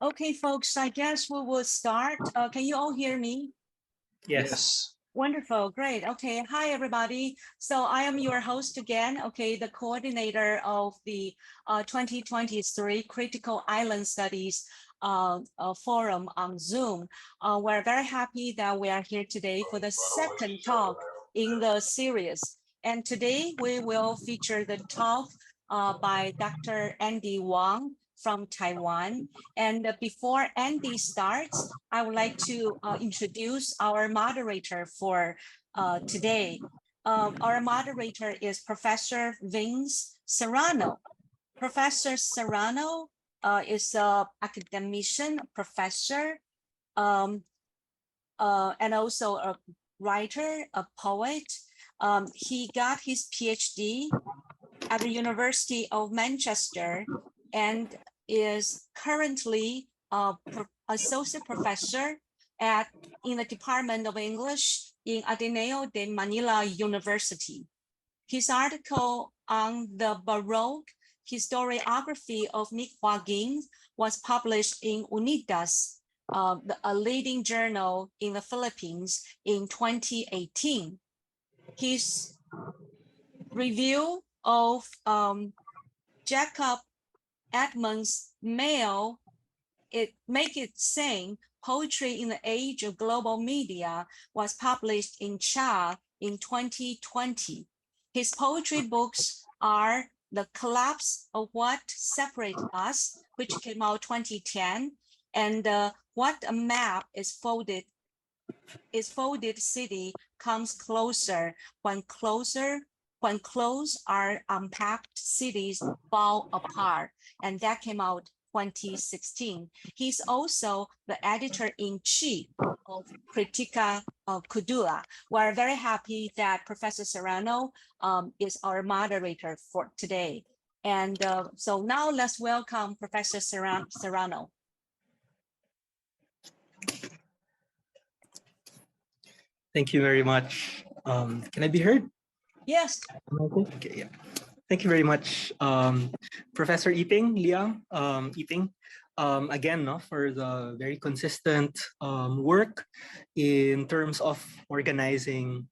Okay, folks, I guess we will start. Can you all hear me? Yes. Wonderful, great. Okay, hi everybody. So I am your host again, okay, the coordinator of the 2023 Critical Island Studies Forum on Zoom. We're very happy that we are here today for the second talk in the series. And today we will feature the talk by Dr. Andy Wang from Taiwan. And before Andy starts, I would like to introduce our moderator for today. Our moderator is Professor Vincenz Serrano. Professor Serrano is an academician, professor, and also a writer, a poet. He got his PhD at the University of Manchester and is currently associate professor in the Department of English in Ateneo de Manila University. His article on the Baroque historiography of Wang was published in Unidas, a leading journal in the Philippines in 2018. His review of Jacob Edmonds' Mail, Make It Sing, Poetry in the Age of Global Media, was published in Cha in 2020. His poetry books are The Collapse of What Separates Us, which came out 2010, and What a Map is Folded City Comes Closer When clothes are unpacked, cities fall apart, and that came out 2016. He's also the editor-in-chief of Critica Cultura. We're very happy that Professor Serrano is our moderator for today. And so now let's welcome Professor Serrano. Thank you very much. Can I be heard? Yes. Okay, yeah. Thank you very much, Professor Iping, Liang, Iping, again, for the very consistent work in terms of organizing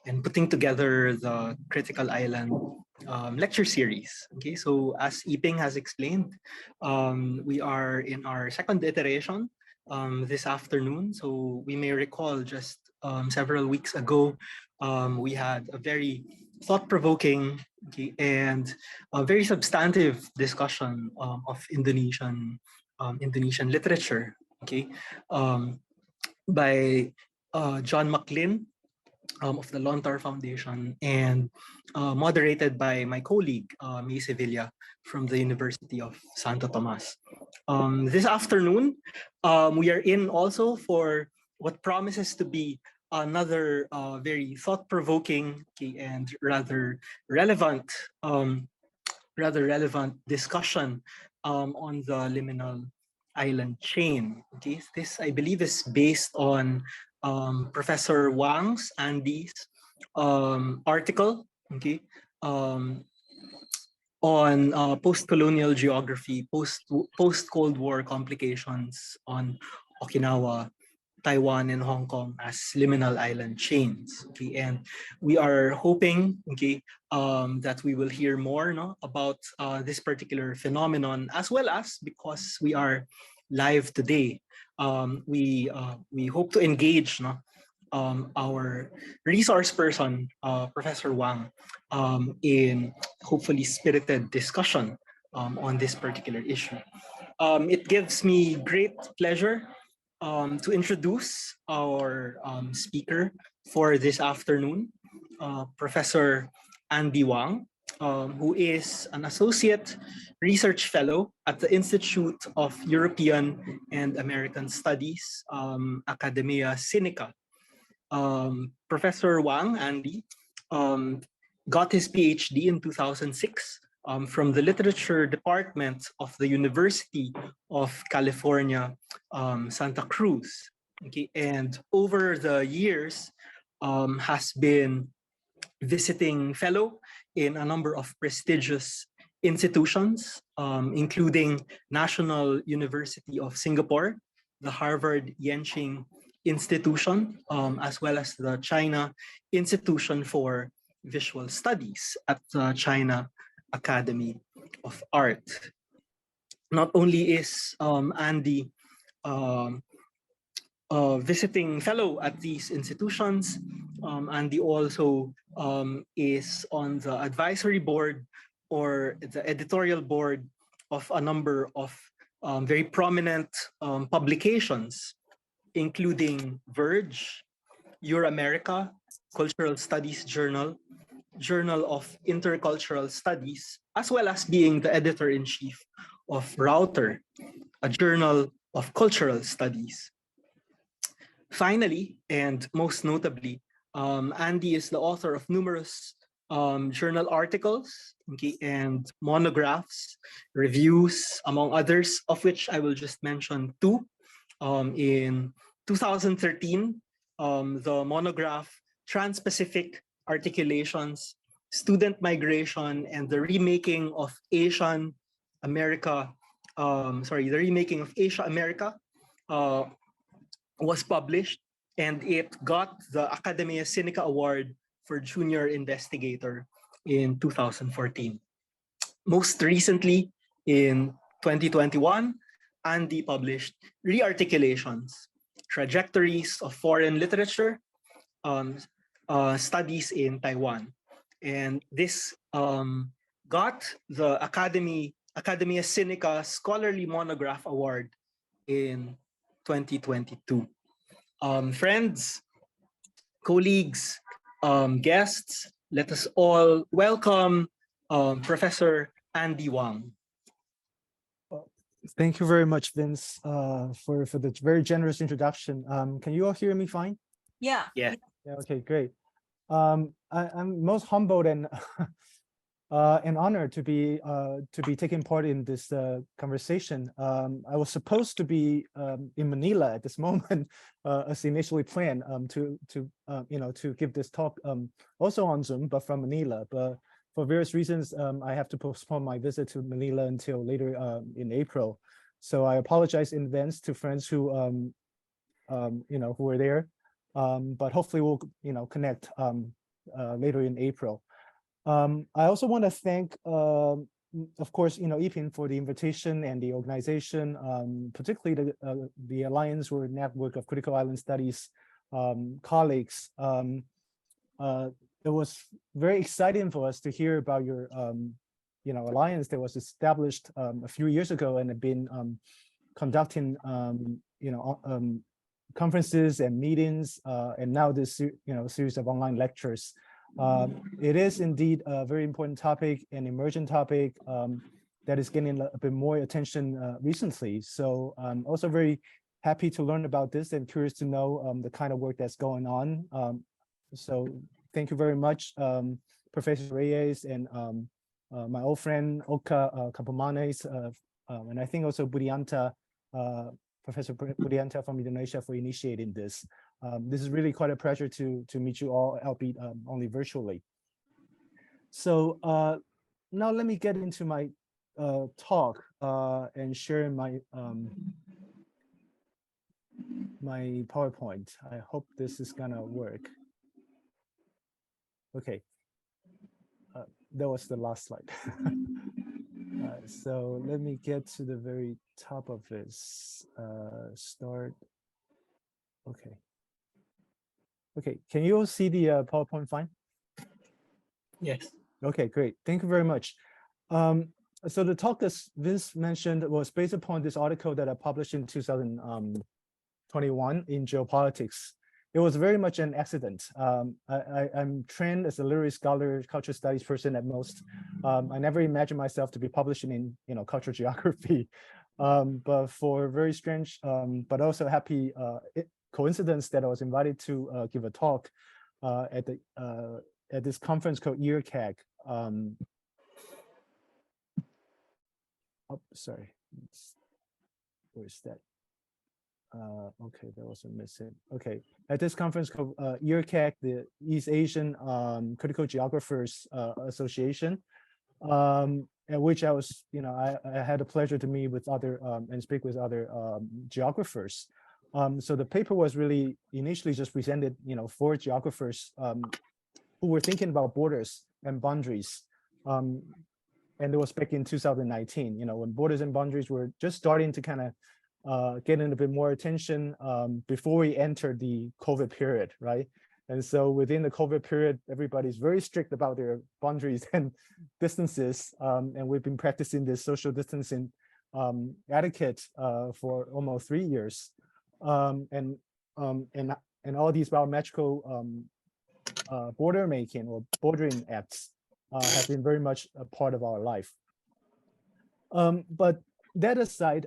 and putting together the Critical Island lecture series. Okay, so as Iping has explained, we are in our second iteration this afternoon. So we may recall just several weeks ago, we had a very thought-provoking and a very substantive discussion of Indonesian literature, by John McLean of the Lontar Foundation, and moderated by my colleague May Sevilla from the University of Santo Tomas. This afternoon, we are in also for what promises to be another very thought-provoking and rather relevant discussion on the Liminal island chain. Okay, this I believe is based on Professor Wang's Andy's article. Okay, on post-colonial geography, post-Cold War complications on Okinawa, Taiwan, and Hong Kong as liminal island chains. Okay, and we are hoping, that we will hear more about this particular phenomenon, as well as because we are live today, we hope to engage our resource person, Professor Wang, in hopefully spirited discussion on this particular issue. It gives me great pleasure to introduce our speaker for this afternoon, Professor Andy Wang, who is an associate research fellow at the Institute of European and American Studies, Academia Sinica. Professor Wang, Andy, got his PhD in 2006 from the Literature Department of the University of California, Santa Cruz. Okay, and over the years has been visiting fellow in a number of prestigious institutions, including National University of Singapore, the Harvard Yenching Institution, as well as the China Institution for Visual Studies at the China Academy of Art. Not only is Andy visiting fellow at these institutions, Andy also is on the advisory board or the editorial board of a number of very prominent publications, including Verge, Euramerica, Cultural Studies Journal, Journal of Intercultural Studies, as well as being the editor-in-chief of Router, a journal of cultural studies. Finally, and most notably, Andy is the author of numerous journal articles, okay, and monographs, reviews, among others, of which I will just mention two. In 2013, the monograph Trans-Pacific Articulations, Student Migration, and the Remaking of Asian America, the Remaking of Asia America was published, and it got the Academia Sinica Award for Junior Investigator in 2014. Most recently, in 2021, Andy published Rearticulations, Trajectories of Foreign Literature, Studies in Taiwan. And this got the Academia Sinica Scholarly Monograph Award in 2022. Friends, colleagues, guests, let us all welcome Professor Andy Wang. Thank you very much, Vince, for the very generous introduction. Can you all hear me fine? Yeah. Yeah. Yeah. Okay, great. I'm most humbled and honored to be taking part in this conversation. I was supposed to be in Manila at this moment, as initially planned, to give this talk also on Zoom, but from Manila. But for various reasons, I have to postpone my visit to Manila until later in April. So I apologize in advance to friends who who were there. But hopefully we'll connect later in April. I also want to thank, of course, EPIN for the invitation and the organization, particularly the Alliance or Network of Critical Island Studies colleagues. It was very exciting for us to hear about your, alliance that was established a few years ago and had been conducting, conferences and meetings, and now this, series of online lectures. It is indeed a very important topic, an emergent topic that is getting a bit more attention recently. So I'm also very happy to learn about this and curious to know the kind of work that's going on. So thank you very much, Professor Reyes and my old friend Oka Kapomanes, and I think also Budianta, Professor Budianta from Indonesia for initiating this. This is really quite a pleasure to meet you all, albeit only virtually. So now let me get into my talk and share my my PowerPoint. I hope this is gonna work. Okay, that was the last slide. So let me get to the very top of this. Start. Okay. Okay, can you all see the PowerPoint fine? Yes. Okay, great. Thank you very much. So the talk that Vince mentioned was based upon this article that I published in 2021 in Geopolitics. It was very much an accident. I'm trained as a literary scholar, cultural studies person at most. I never imagined myself to be publishing in cultural geography, but for a very strange but also happy coincidence that I was invited to give a talk at this conference called EARCAG. Oh, sorry, where's that? Okay, that was a missing. Okay, at this conference called EARCAG, the East Asian Critical Geographers Association. at which I was, I had the pleasure to meet with other and speak with other geographers. So the paper was really initially just presented, for geographers who were thinking about borders and boundaries. And it was back in 2019, when borders and boundaries were just starting to kind of getting a bit more attention before we entered the COVID period, right? And so within the COVID period, everybody's very strict about their boundaries and distances. And we've been practicing this social distancing etiquette for almost 3 years. And all these biometrical border making or bordering acts have been very much a part of our life. But that aside,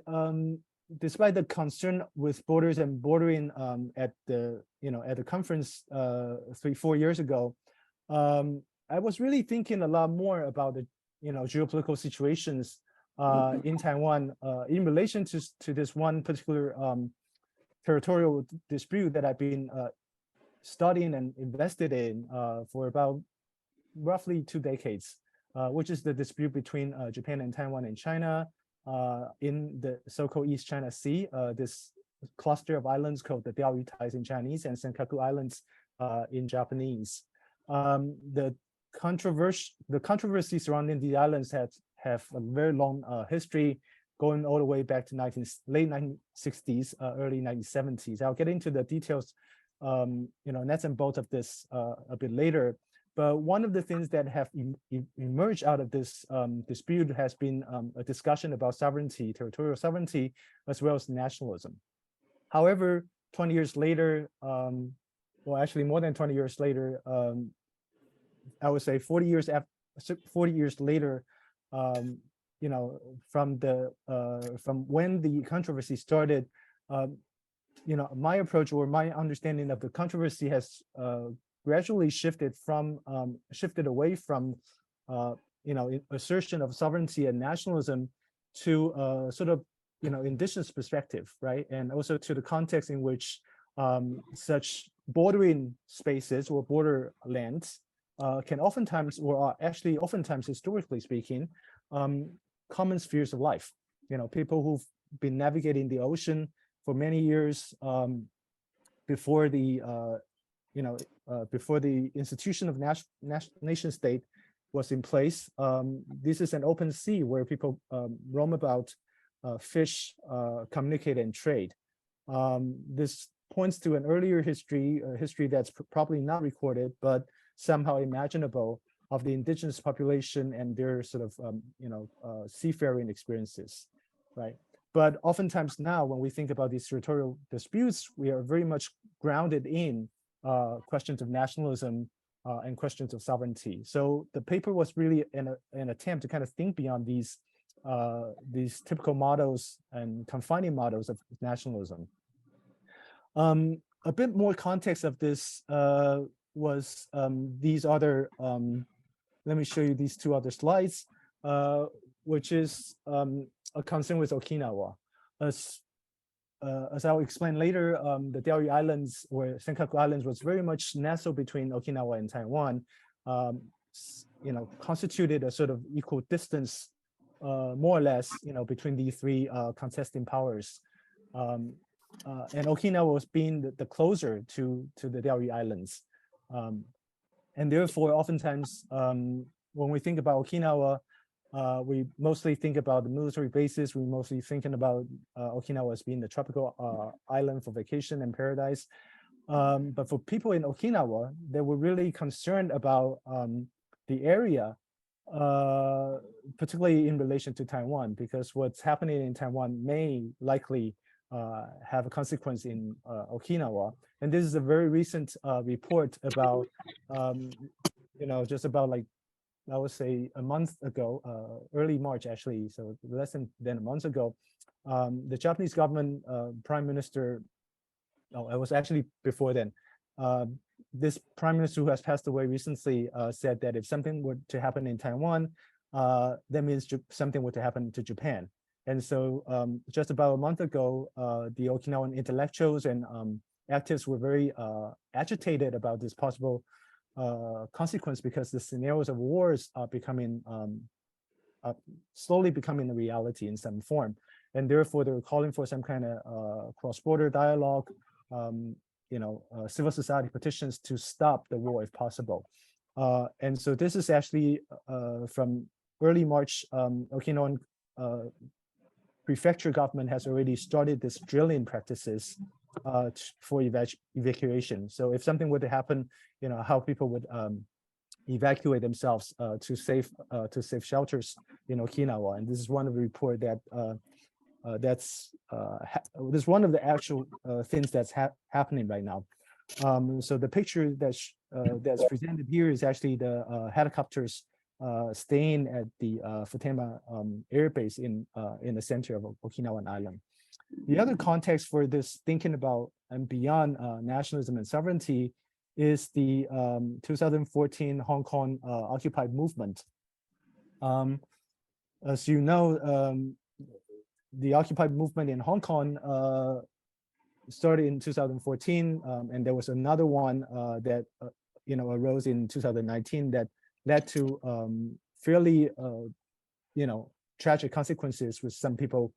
despite the concern with borders and bordering at the conference 3-4 years ago, I was really thinking a lot more about the geopolitical situations in Taiwan in relation to this one particular territorial dispute that I've been studying and invested in for about roughly 2 decades, which is the dispute between Japan and Taiwan and China in the so-called East China Sea, this cluster of islands called the Diaoyutais in Chinese and Senkaku Islands in Japanese. The controversy surrounding the islands have a very long history, going all the way back to late 1960s, early 1970s. I'll get into the details, nuts and bolts of this a bit later. But one of the things that have emerged out of this dispute has been a discussion about sovereignty, territorial sovereignty, as well as nationalism. However, 20 years later, well, actually more than 20 years later, I would say 40 years later, from when the controversy started, my approach or my understanding of the controversy has gradually shifted away from assertion of sovereignty and nationalism to sort of indigenous perspective, right? And also to the context in which such bordering spaces or borderlands can oftentimes, or are actually oftentimes historically speaking, common spheres of life. People who've been navigating the ocean for many years before the institution of nation state was in place. This is an open sea where people roam about, fish, communicate, and trade. This points to an earlier history, a history that's probably not recorded, but somehow imaginable, of the indigenous population and their sort of seafaring experiences, right? But oftentimes now, when we think about these territorial disputes, we are very much grounded in questions of nationalism and questions of sovereignty. So the paper was really an attempt to kind of think beyond these typical models and confining models of nationalism. A bit more context of this was these other, let me show you these 2 other slides, which is a concern with Okinawa. As I'll explain later, the Diaoyu Islands or Senkaku Islands was very much nestled between Okinawa and Taiwan, constituted a sort of equal distance, more or less, between the 3 contesting powers. And Okinawa was being the closer to the Diaoyu Islands. And therefore, oftentimes, when we think about Okinawa, we mostly think about the military bases. We mostly thinking about Okinawa as being the tropical island for vacation and paradise. But for people in Okinawa, they were really concerned about the area, particularly in relation to Taiwan, because what's happening in Taiwan may likely have a consequence in Okinawa. And this is a very recent report about, just about like, I would say a month ago, early March actually, so less than a month ago, the Japanese government prime minister, it was actually before then, this prime minister who has passed away recently said that if something were to happen in Taiwan, that means something were to happen to Japan. And so just about a month ago, the Okinawan intellectuals and activists were very agitated about this possible consequence, because the scenarios of wars are becoming slowly becoming a reality in some form. And therefore, they were calling for some kind of cross-border dialogue, civil society petitions to stop the war if possible. And so this is actually from early March, Okinawan prefecture government has already started this drilling practices for evacuation. So if something were to happen, how people would evacuate themselves to safe shelters in Okinawa. And this is one of the report that this is one of the actual things that's happening right now. So the picture that's presented here is actually the helicopters staying at the Futema Air Base in the center of Okinawan Island. The other context for this thinking about and beyond nationalism and sovereignty is the 2014 Hong Kong Occupy movement. As you know, the Occupy movement in Hong Kong started in 2014, and there was another one that arose in 2019 that led to fairly tragic consequences, with some people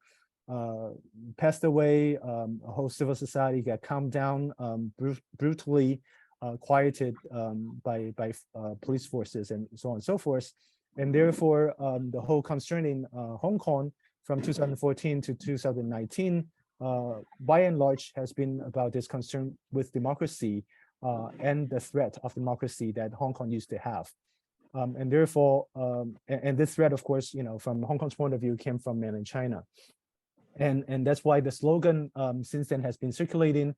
passed away, a whole civil society got calmed down, brutally quieted by police forces and so on and so forth. And therefore, the whole concern in Hong Kong from 2014 to 2019, by and large, has been about this concern with democracy and the threat of democracy that Hong Kong used to have. And therefore, and this threat, of course, from Hong Kong's point of view, came from mainland China. And that's why the slogan since then has been circulating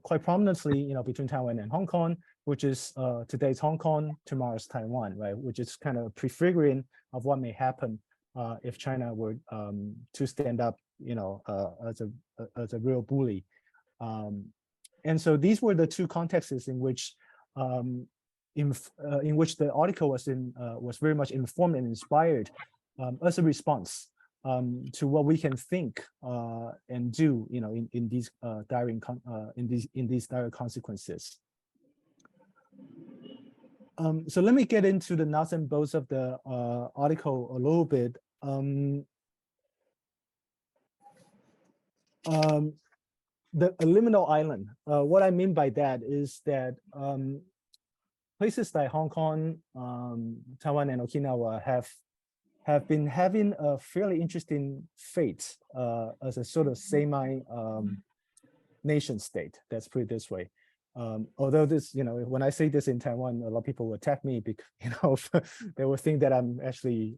quite prominently, between Taiwan and Hong Kong, which is today's Hong Kong, tomorrow's Taiwan, right? Which is kind of prefiguring of what may happen if China were to stand up, as a real bully. And so these were the two contexts in which the article was very much informed and inspired as a response to what we can think and do, in these dire consequences. So let me get into the nuts and bolts of the article a little bit. The liminal island. What I mean by that is that places like Hong Kong, Taiwan, and Okinawa have been having a fairly interesting fate as a sort of semi nation state. Let's put it this way. Although this, when I say this in Taiwan, a lot of people will attack me because, they will think that I'm actually,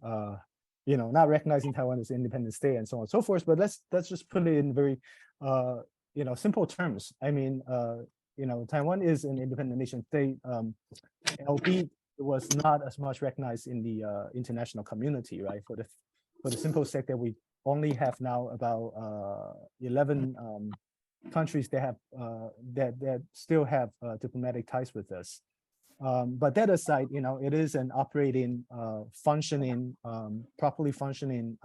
not recognizing Taiwan as an independent state and so on and so forth. But let's just put it in very, simple terms. I mean, Taiwan is an independent nation state, albeit it was not as much recognized in the international community, right? For the simple sake that we only have now about 11 countries that have that still have diplomatic ties with us. But that aside, it is an operating, functioning, properly functioning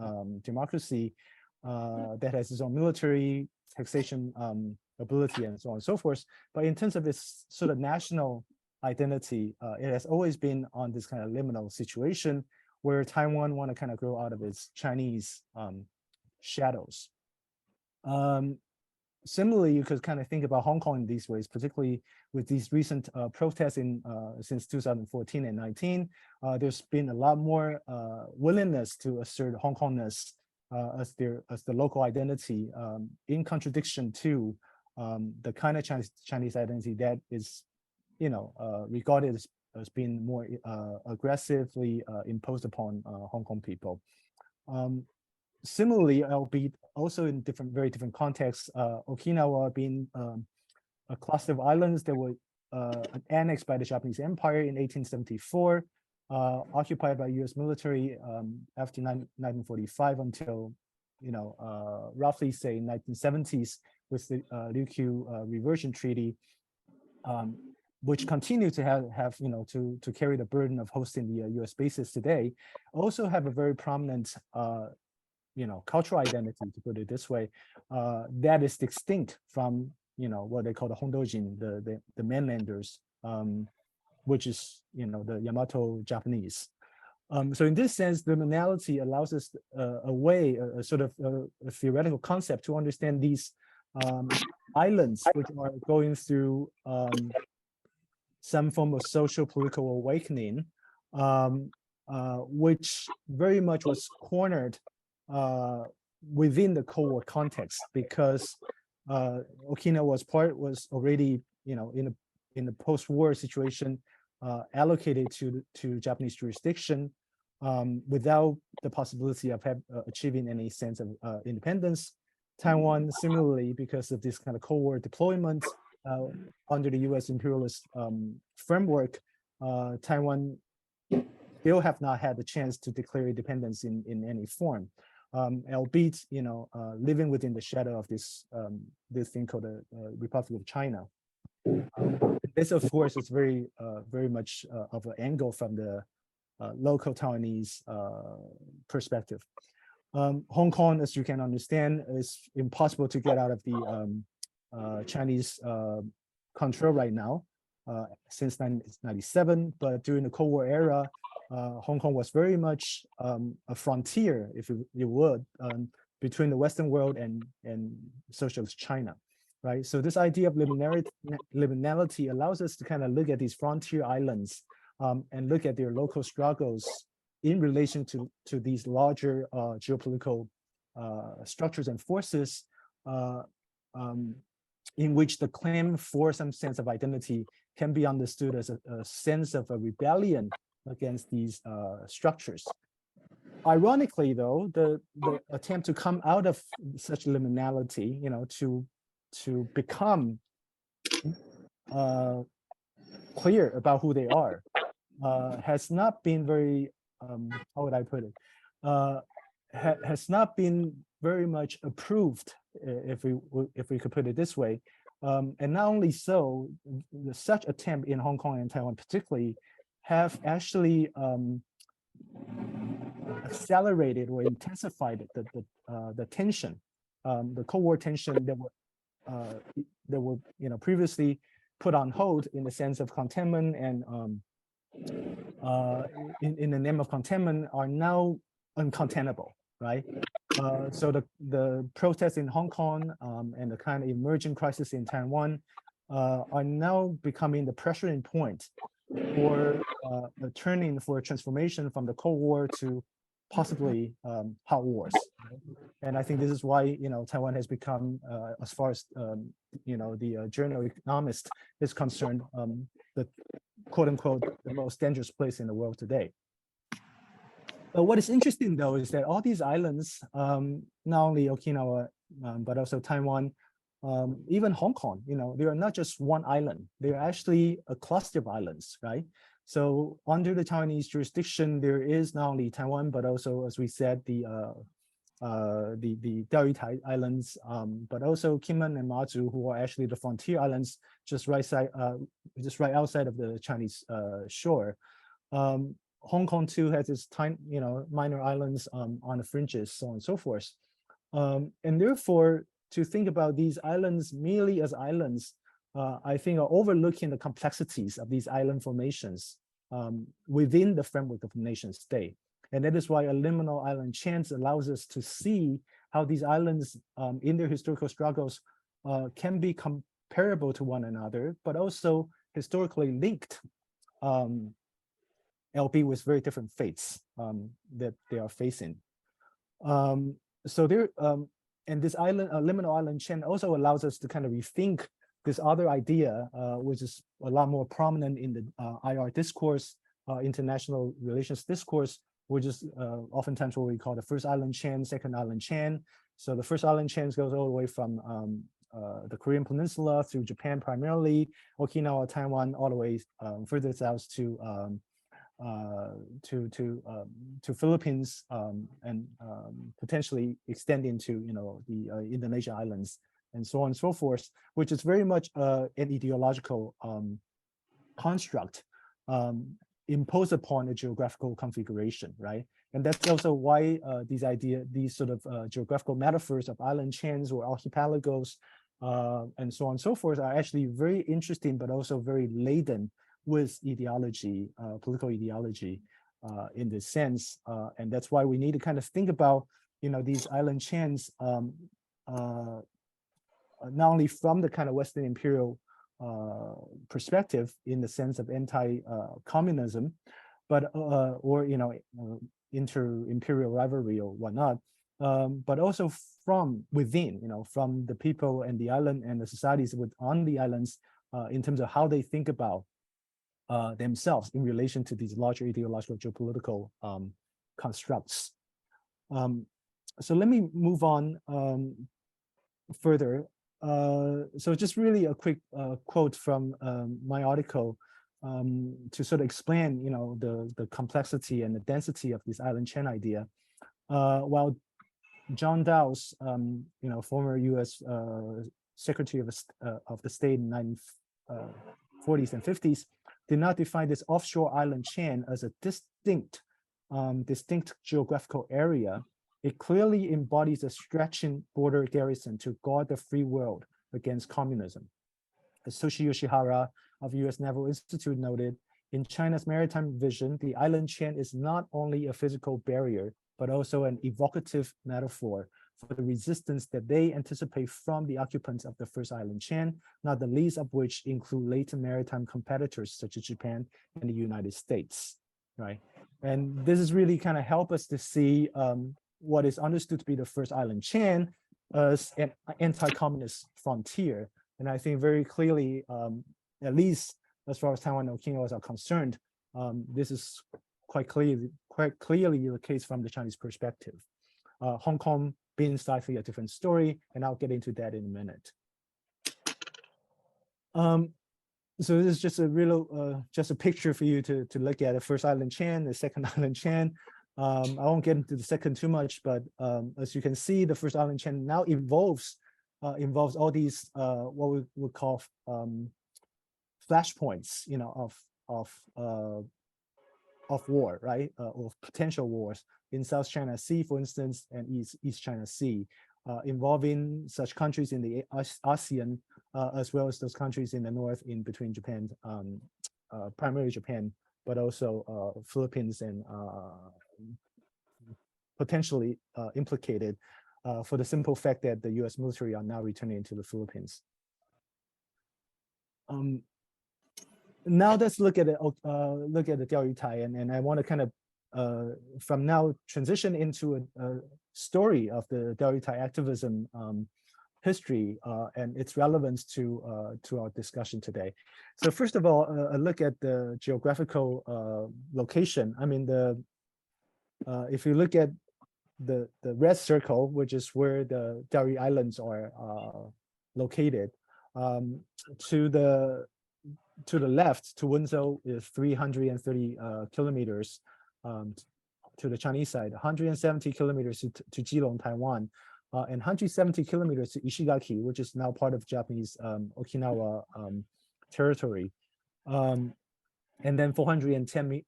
democracy that has its own military, taxation ability, and so on and so forth. But in terms of its sort of national identity, it has always been on this kind of liminal situation where Taiwan want to kind of grow out of its Chinese shadows. Similarly, you could kind of think about Hong Kong in these ways, particularly with these recent protests since 2014 and 19. There's been a lot more willingness to assert Hong Kongness as the local identity, in contradiction to the kind of Chinese identity that is, regarded as being more aggressively imposed upon Hong Kong people. Similarly, albeit also in very different contexts, Okinawa being a cluster of islands that were annexed by the Japanese Empire in 1874, occupied by U.S. military after 1945 until, roughly say 1970s with the Ryukyu Reversion Treaty, which continue to have to carry the burden of hosting the U.S. bases today, also have a very prominent cultural identity, to put it this way, that is distinct from what they call the Hondojin, the mainlanders, which is the Yamato Japanese. So in this sense, liminality allows us a sort of a theoretical concept to understand these islands, which are going through some form of social political awakening, which very much was cornered within the Cold War context, because Okinawa was already, in a post-war situation, allocated to Japanese jurisdiction without the possibility of achieving any sense of independence. Taiwan, similarly, because of this kind of Cold War deployment under the U.S. imperialist framework, Taiwan still have not had the chance to declare independence in any form, albeit living within the shadow of this thing called the Republic of China. This, of course, is very much of an angle from the local Taiwanese perspective. Hong Kong, as you can understand, is impossible to get out of the Chinese control right now since 1997. But during the Cold War era, Hong Kong was very much a frontier, if you would, between the Western world and socialist China. Right, so this idea of liminality allows us to kind of look at these frontier islands and look at their local struggles in relation to these larger geopolitical structures and forces, in which the claim for some sense of identity can be understood as a sense of a rebellion against these structures. Ironically, though, the attempt to come out of such liminality, to become clear about who they are, has not been very, how would I put it, has not been very much approved, if we could put it this way. And not only so, such attempt in Hong Kong and Taiwan particularly have actually accelerated or intensified the tension, the Cold War tension that were previously put on hold in the sense of containment, and in the name of containment are now uncontainable, right? So the protests in Hong Kong and the kind of emerging crisis in Taiwan are now becoming the pressuring point for a turning, for a transformation from the Cold War to possibly hot wars. And I think this is why Taiwan has become, as far as the Journal Economist is concerned, the quote unquote the most dangerous place in the world today. But what is interesting though is that all these islands, not only Okinawa but also Taiwan, even Hong Kong, they are not just one island. They are actually a cluster of islands, right? So under the Taiwanese jurisdiction, there is not only Taiwan, but also, as we said, the Diaoyu Islands, but also Kinmen and Mazu, who are actually the frontier islands just right outside of the Chinese shore. Hong Kong too has its tiny, minor islands on the fringes, so on and so forth. And therefore, to think about these islands merely as islands, I think are overlooking the complexities of these island formations within the framework of the nation state. And that is why a liminal island chance allows us to see how these islands in their historical struggles can be comparable to one another, but also historically linked, albeit with very different fates that they are facing. So there, and this island, liminal island chain also allows us to kind of rethink this other idea, which is a lot more prominent in the IR discourse, international relations discourse, which is oftentimes what we call the first island chain, second island chain. So the first island chain goes all the way from the Korean Peninsula through Japan primarily, Okinawa, Taiwan, all the way further south to Philippines, and potentially extending to the Indonesian islands and so on and so forth, which is very much an ideological construct imposed upon a geographical configuration, right? And that's also why these sort of geographical metaphors of island chains or archipelagos and so on and so forth are actually very interesting, but also very laden with ideology, political ideology. in this sense, and that's why we need to kind of think about, these island chains, not only from the kind of Western imperial perspective in the sense of anti-communism, but or inter-imperial rivalry or whatnot, but also from within, from the people and the island and the societies on the islands, in terms of how they think about themselves in relation to these larger ideological geopolitical constructs. So let me move on further. So just really a quick quote from my article to sort of explain, the complexity and the density of this island chain idea. While John Dow's, former U.S. Secretary of the State in the 1940s and 50s, did not define this offshore island chain as a distinct geographical area, it clearly embodies a stretching border garrison to guard the free world against communism. As Toshi Yoshihara of U.S. Naval Institute noted, in China's maritime vision, the island chain is not only a physical barrier, but also an evocative metaphor for the resistance that they anticipate from the occupants of the first island chain, not the least of which include latent maritime competitors such as Japan and the United States, right? And this is really kind of help us to see what is understood to be the first island chain as an anti-communist frontier. And I think very clearly, at least as far as Taiwan and Okinawa are concerned, this is quite clearly the case from the Chinese perspective. Hong Kong being slightly a different story, and I'll get into that in a minute. So this is just a real, just a picture for you to look at the first island chain, the second island chain. I won't get into the second too much, but as you can see, the first island chain now involves all these what we would call flashpoints, of war, right? Or potential wars in South China Sea, for instance, and East China Sea, involving such countries in the ASEAN, as well as those countries in the north, in between Japan, primarily Japan, but also Philippines and potentially implicated for the simple fact that the U.S. military are now returning to the Philippines. Now let's look at the Diaoyutai, and I want to kind of from now transition into a story of the Diaoyutai activism history and its relevance to our discussion today. So first of all, a look at the geographical location. I mean, if you look at the red circle, which is where the Diaoyu Islands are located, to the left, to Wenzhou, is 330 kilometers to the Chinese side, 170 kilometers to Keelung, Taiwan, and 170 kilometers to Ishigaki, which is now part of Japanese Okinawa territory. And then 410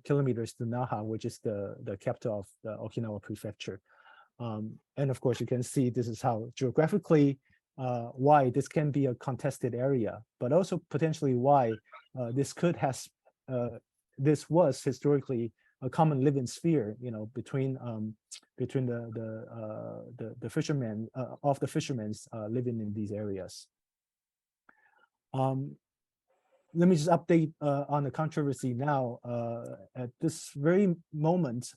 kilometers to Naha, which is the capital of the Okinawa prefecture. And of course, you can see this is how geographically why this can be a contested area, but also potentially why this was historically a common living sphere, between the fishermen of the fishermen living in these areas. Let me just update on the controversy now. At this very moment,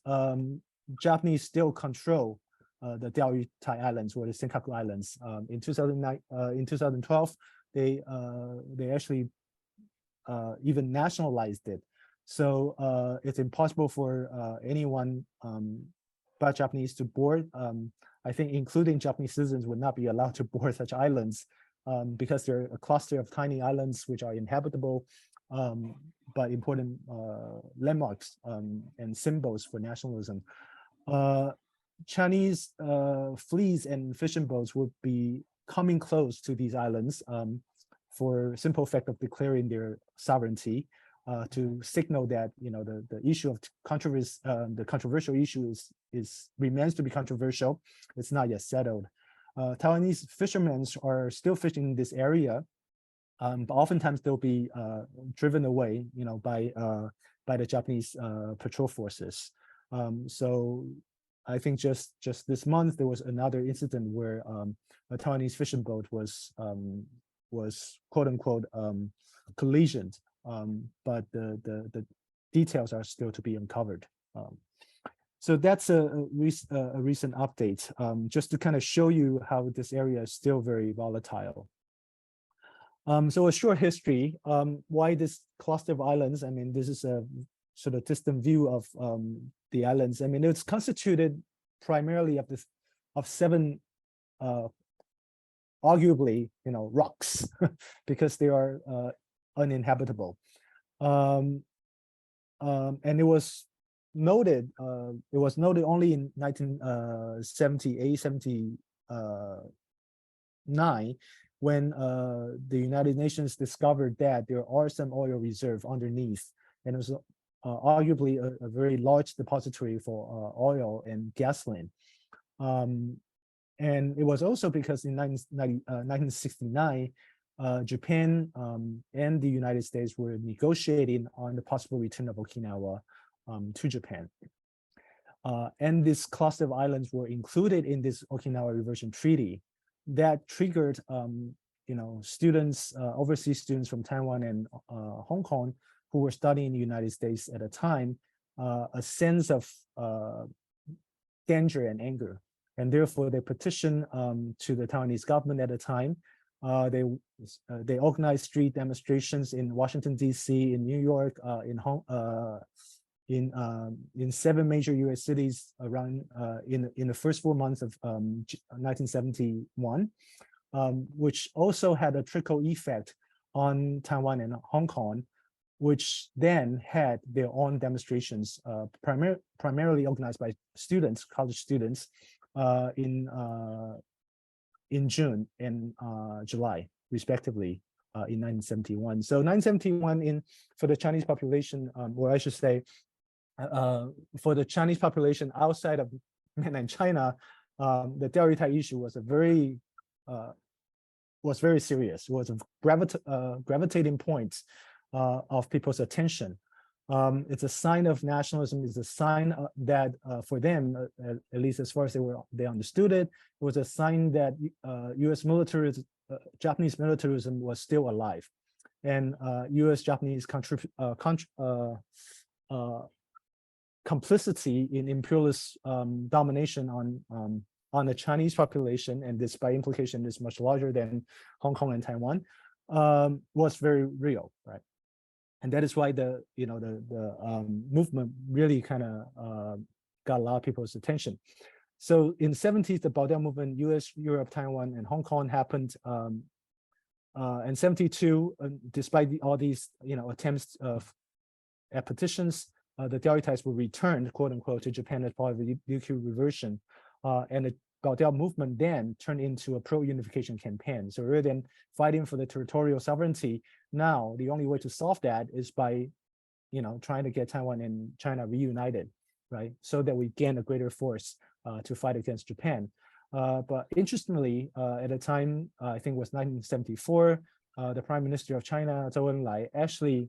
Japanese still control the Diaoyutai Islands, or the Senkaku Islands. In 2012, they actually even nationalized it. So it's impossible for anyone but Japanese to board. I think including Japanese citizens would not be allowed to board such islands because they're a cluster of tiny islands which are inhabitable, but important landmarks and symbols for nationalism. Chinese fleets and fishing boats would be coming close to these islands for simple fact of declaring their sovereignty, to signal that the issue of controversy, the controversial issue remains to be controversial. It's not yet settled. Taiwanese fishermen are still fishing in this area, but oftentimes they'll be driven away, by by the Japanese patrol forces. So I think just this month there was another incident where a Taiwanese fishing boat was quote unquote collisioned, but the details are still to be uncovered. So that's a recent update, just to kind of show you how this area is still very volatile. So a short history, why this cluster of islands? I mean, this is a sort of distant view of the islands. I mean, it's constituted primarily of 7 arguably, rocks because they are uninhabitable. And it was noted only in 1978, 79, when the United Nations discovered that there are some oil reserve underneath, and it was arguably a very large depository for oil and gasoline. And it was also because in 1969, Japan and the United States were negotiating on the possible return of Okinawa to Japan. And this cluster of islands were included in this Okinawa Reversion Treaty that triggered, students, overseas students from Taiwan and Hong Kong who were studying in the United States at the time, a sense of danger and anger. And therefore, they petitioned to the Taiwanese government at the time. They organized street demonstrations in Washington, D.C., in New York, in 7 major U.S. cities around in the first 4 months of 1971, which also had a trickle effect on Taiwan and Hong Kong, which then had their own demonstrations, primarily organized by students, college students, in June and July, respectively, in 1971. So 1971, for the Chinese population, or I should say, for the Chinese population outside of mainland China, the Diaoyutai issue was very serious. It was a gravitating point of people's attention. It's a sign of nationalism. It's a sign that for them, at least as far as they understood it, it was a sign that U.S. militarism, Japanese militarism was still alive, and U.S.-Japanese complicity in imperialist domination on the Chinese population, and this by implication is much larger than Hong Kong and Taiwan, was very real, right? And that is why the movement really kind of got a lot of people's attention. So in the 70s, the Bao'diao movement, US, Europe, Taiwan, and Hong Kong happened. And 72, despite all these attempts at petitions, the Diaoyutais were returned, quote unquote, to Japan as part of the Ryukyu reversion. And the Bao'diao movement then turned into a pro-unification campaign. So rather than fighting for the territorial sovereignty, now the only way to solve that is by, trying to get Taiwan and China reunited, right? So that we gain a greater force to fight against Japan. But interestingly, at the time, I think it was 1974, the Prime Minister of China, Zhou Enlai, actually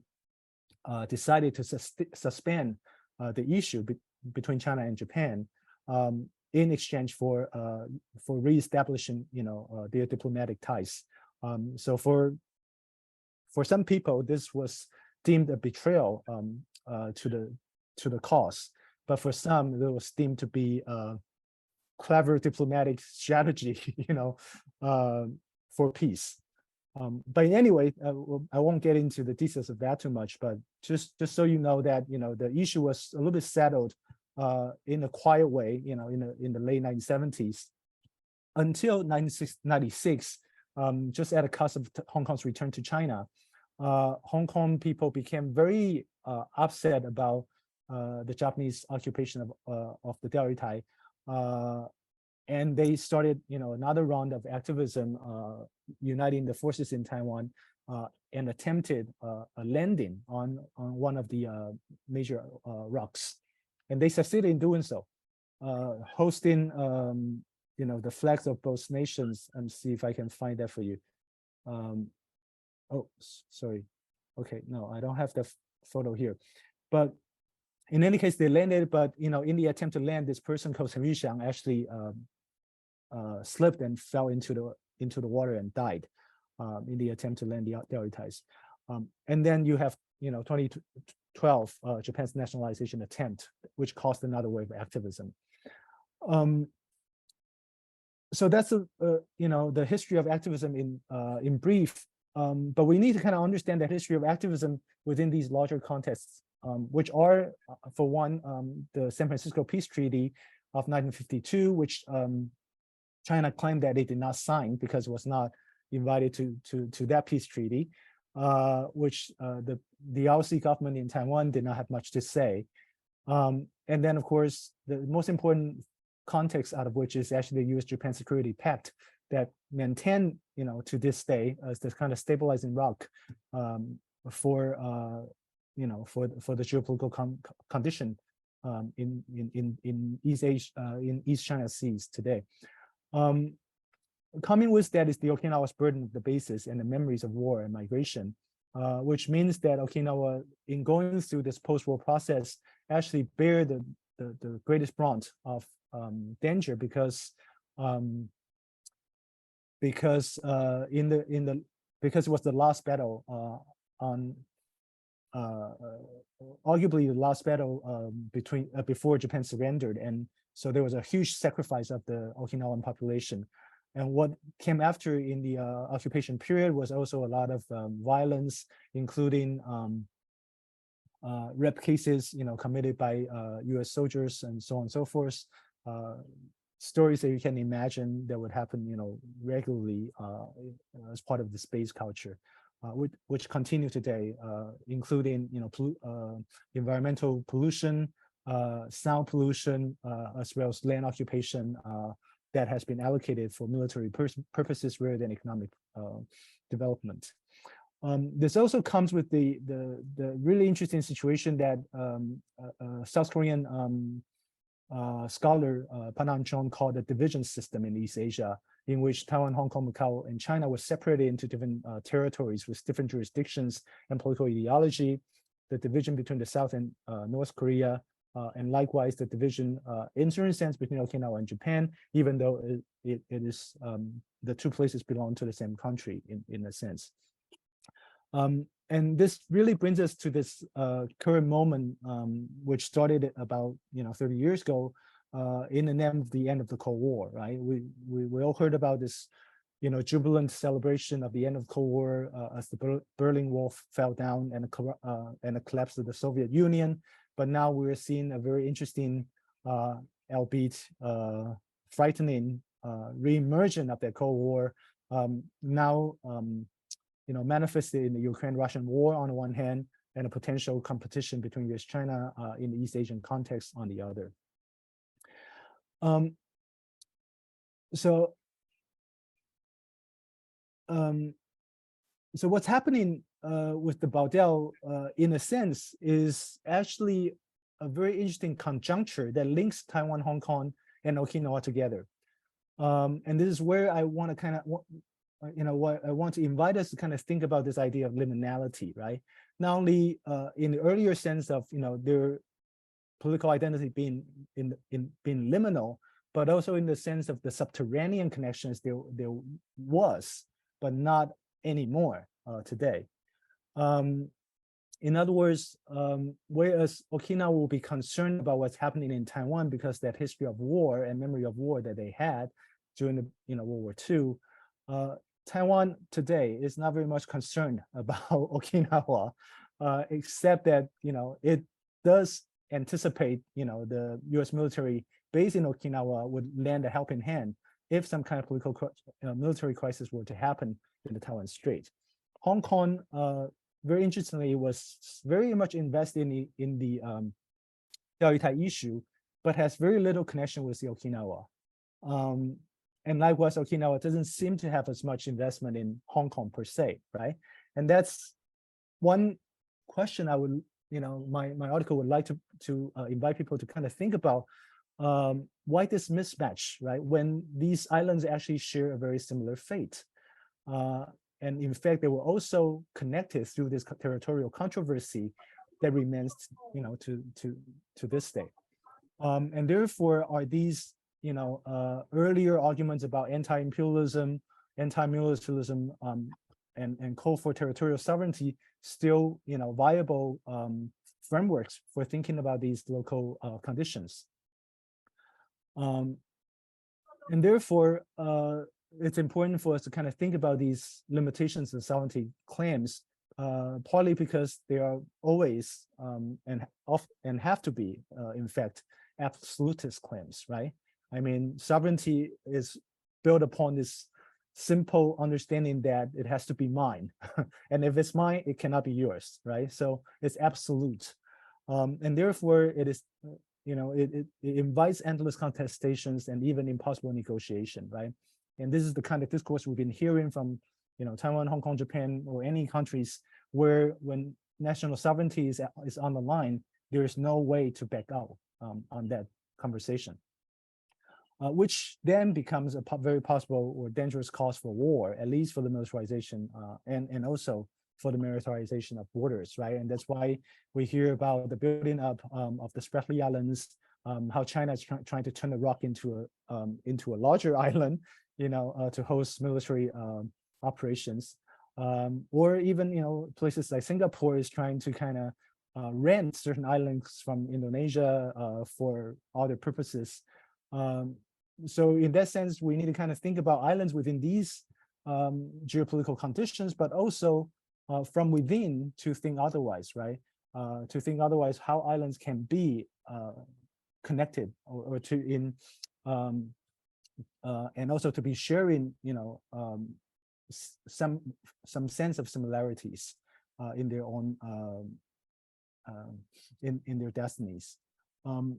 decided to suspend the issue between China and Japan in exchange for reestablishing, their diplomatic ties. So for some people, this was deemed a betrayal to the cause, but for some, it was deemed to be a clever diplomatic strategy, for peace. But anyway, I won't get into the details of that too much, but just so you know that the issue was a little bit settled in a quiet way, in the late 1970s, until 1996, just at the cusp of Hong Kong's return to China. Hong Kong people became very upset about the Japanese occupation of the Diaoyutai, and they started, another round of activism, uniting the forces in Taiwan, and attempted a landing on one of the major rocks, and they succeeded in doing so, hosting, the flags of both nations. And see if I can find that for you. Oh, sorry. Okay, no, I don't have the photo here. but in any case, they landed. But in the attempt to land, this person called Chen Yuxiang actually slipped and fell into the water and died in the attempt to land the Diaoyutais. And then you have 2012 Japan's nationalization attempt, which caused another wave of activism. So that's the history of activism in brief. But we need to kind of understand the history of activism within these larger contexts, which are, for one, the San Francisco Peace Treaty of 1952, which China claimed that it did not sign because it was not invited to that peace treaty, which the ROC government in Taiwan did not have much to say. And then, of course, the most important context out of which is actually the U.S.-Japan Security Pact that maintain, to this day as this kind of stabilizing rock for the geopolitical condition in East Asia, in East China Seas today. Coming with that is the Okinawa's burden of the basis and the memories of war and migration, which means that Okinawa, in going through this post-war process, actually bear the greatest brunt of danger because because it was the last battle arguably the last battle before Japan surrendered, and so there was a huge sacrifice of the Okinawan population. And what came after in the occupation period was also a lot of violence, including rape cases, committed by U.S. soldiers and so on and so forth. Stories that you can imagine that would happen, regularly as part of the space culture, which continue today, including, environmental pollution, sound pollution, as well as land occupation that has been allocated for military purposes rather than economic development. This also comes with the really interesting situation that South Korean scholar Panam Chong called the division system in East Asia, in which Taiwan, Hong Kong, Macau, and China were separated into different territories with different jurisdictions and political ideology. The division between the South and North Korea, and likewise the division in certain sense between Okinawa and Japan, even though it is the two places belong to the same country in a sense. And this really brings us to this current moment, which started about 30 years ago, in the name of the end of the Cold War, right? We all heard about this, jubilant celebration of the end of the Cold War as the Berlin Wall fell down and the collapse of the Soviet Union. But now we're seeing a very interesting, albeit frightening, re-emergence of the Cold War. Now, manifested in the Ukraine-Russian war on the one hand, and a potential competition between US-China in the East Asian context on the other. So what's happening with the Baodao, in a sense, is actually a very interesting conjuncture that links Taiwan, Hong Kong, and Okinawa together. And this is where I want to kind of, I want to invite us to kind of think about this idea of liminality, right? Not only in the earlier sense of their political identity being liminal, but also in the sense of the subterranean connections there was, but not anymore today. In other words, whereas Okinawa will be concerned about what's happening in Taiwan because that history of war and memory of war that they had during the World War II, Taiwan today is not very much concerned about Okinawa, except that it does anticipate the U.S. military base in Okinawa would lend a helping hand if some kind of political military crisis were to happen in the Taiwan Strait. Hong Kong, very interestingly, was very much invested in the Diaoyutai issue, but has very little connection with the Okinawa. And likewise, Okinawa doesn't seem to have as much investment in Hong Kong per se, right? And that's one question I would, my article would like to invite people to kind of think about, why this mismatch, right? When these islands actually share a very similar fate. And in fact, they were also connected through this territorial controversy that remains, to this day. And therefore, are these, earlier arguments about anti-imperialism, anti-militarism, and call for territorial sovereignty still, viable frameworks for thinking about these local conditions? And therefore, it's important for us to kind of think about these limitations of sovereignty claims, partly because they are always and have to be, in fact, absolutist claims, right? I mean, sovereignty is built upon this simple understanding that it has to be mine. And if it's mine, it cannot be yours, right? So it's absolute. And therefore, it is, it invites endless contestations and even impossible negotiation, right? And this is the kind of discourse we've been hearing from, Taiwan, Hong Kong, Japan, or any countries where when national sovereignty is on the line, there is no way to back out on that conversation. Which then becomes a very possible or dangerous cause for war, at least for the militarization and also for the militarization of borders, right? And that's why we hear about the building up of the Spratly Islands, how China is trying to turn the rock into a larger island, to host military operations, or even places like Singapore is trying to kind of rent certain islands from Indonesia for other purposes. So in that sense, we need to kind of think about islands within these geopolitical conditions, but also from within to think otherwise, right? To think otherwise how islands can be connected or to in and also to be sharing, some sense of similarities in their own in their destinies.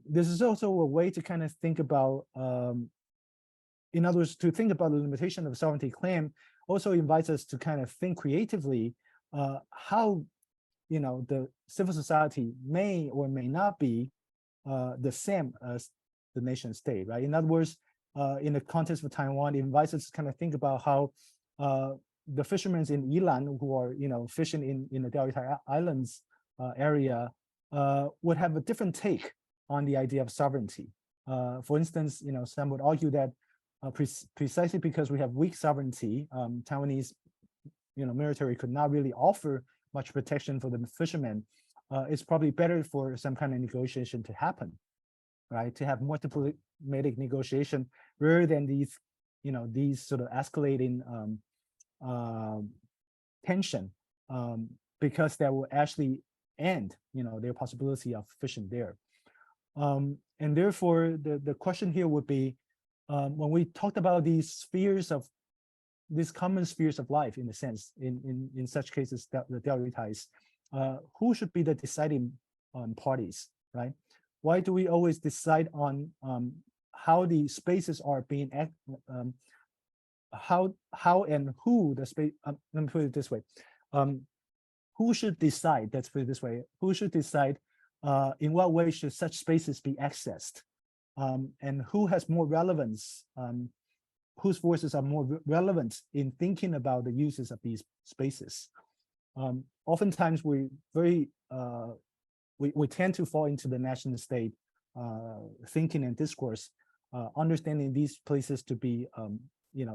This is also a way to kind of think about, in other words, to think about the limitation of sovereignty claim also invites us to kind of think creatively how, the civil society may or may not be the same as the nation state, right? In other words, in the context of Taiwan, it invites us to kind of think about how the fishermen in Yilan who are, fishing in the Diaoyutai Islands area would have a different take on the idea of sovereignty. For instance, some would argue that precisely because we have weak sovereignty, Taiwanese, military could not really offer much protection for the fishermen. It's probably better for some kind of negotiation to happen, right? To have more diplomatic negotiation rather than these, these sort of escalating tension, because that will actually end, their possibility of fishing there. And therefore, the question here would be, when we talked about these common spheres of life, in a sense, in such cases, the Diaoyutais, who should be the deciding parties, right? Why do we always decide on how the spaces are being how and who the space? Let me put it this way: who should decide? Let's put it this way: who should decide in what way should such spaces be accessed, and who has more relevance? Whose voices are more relevant in thinking about the uses of these spaces? Oftentimes, we tend to fall into the national state thinking and discourse, understanding these places to be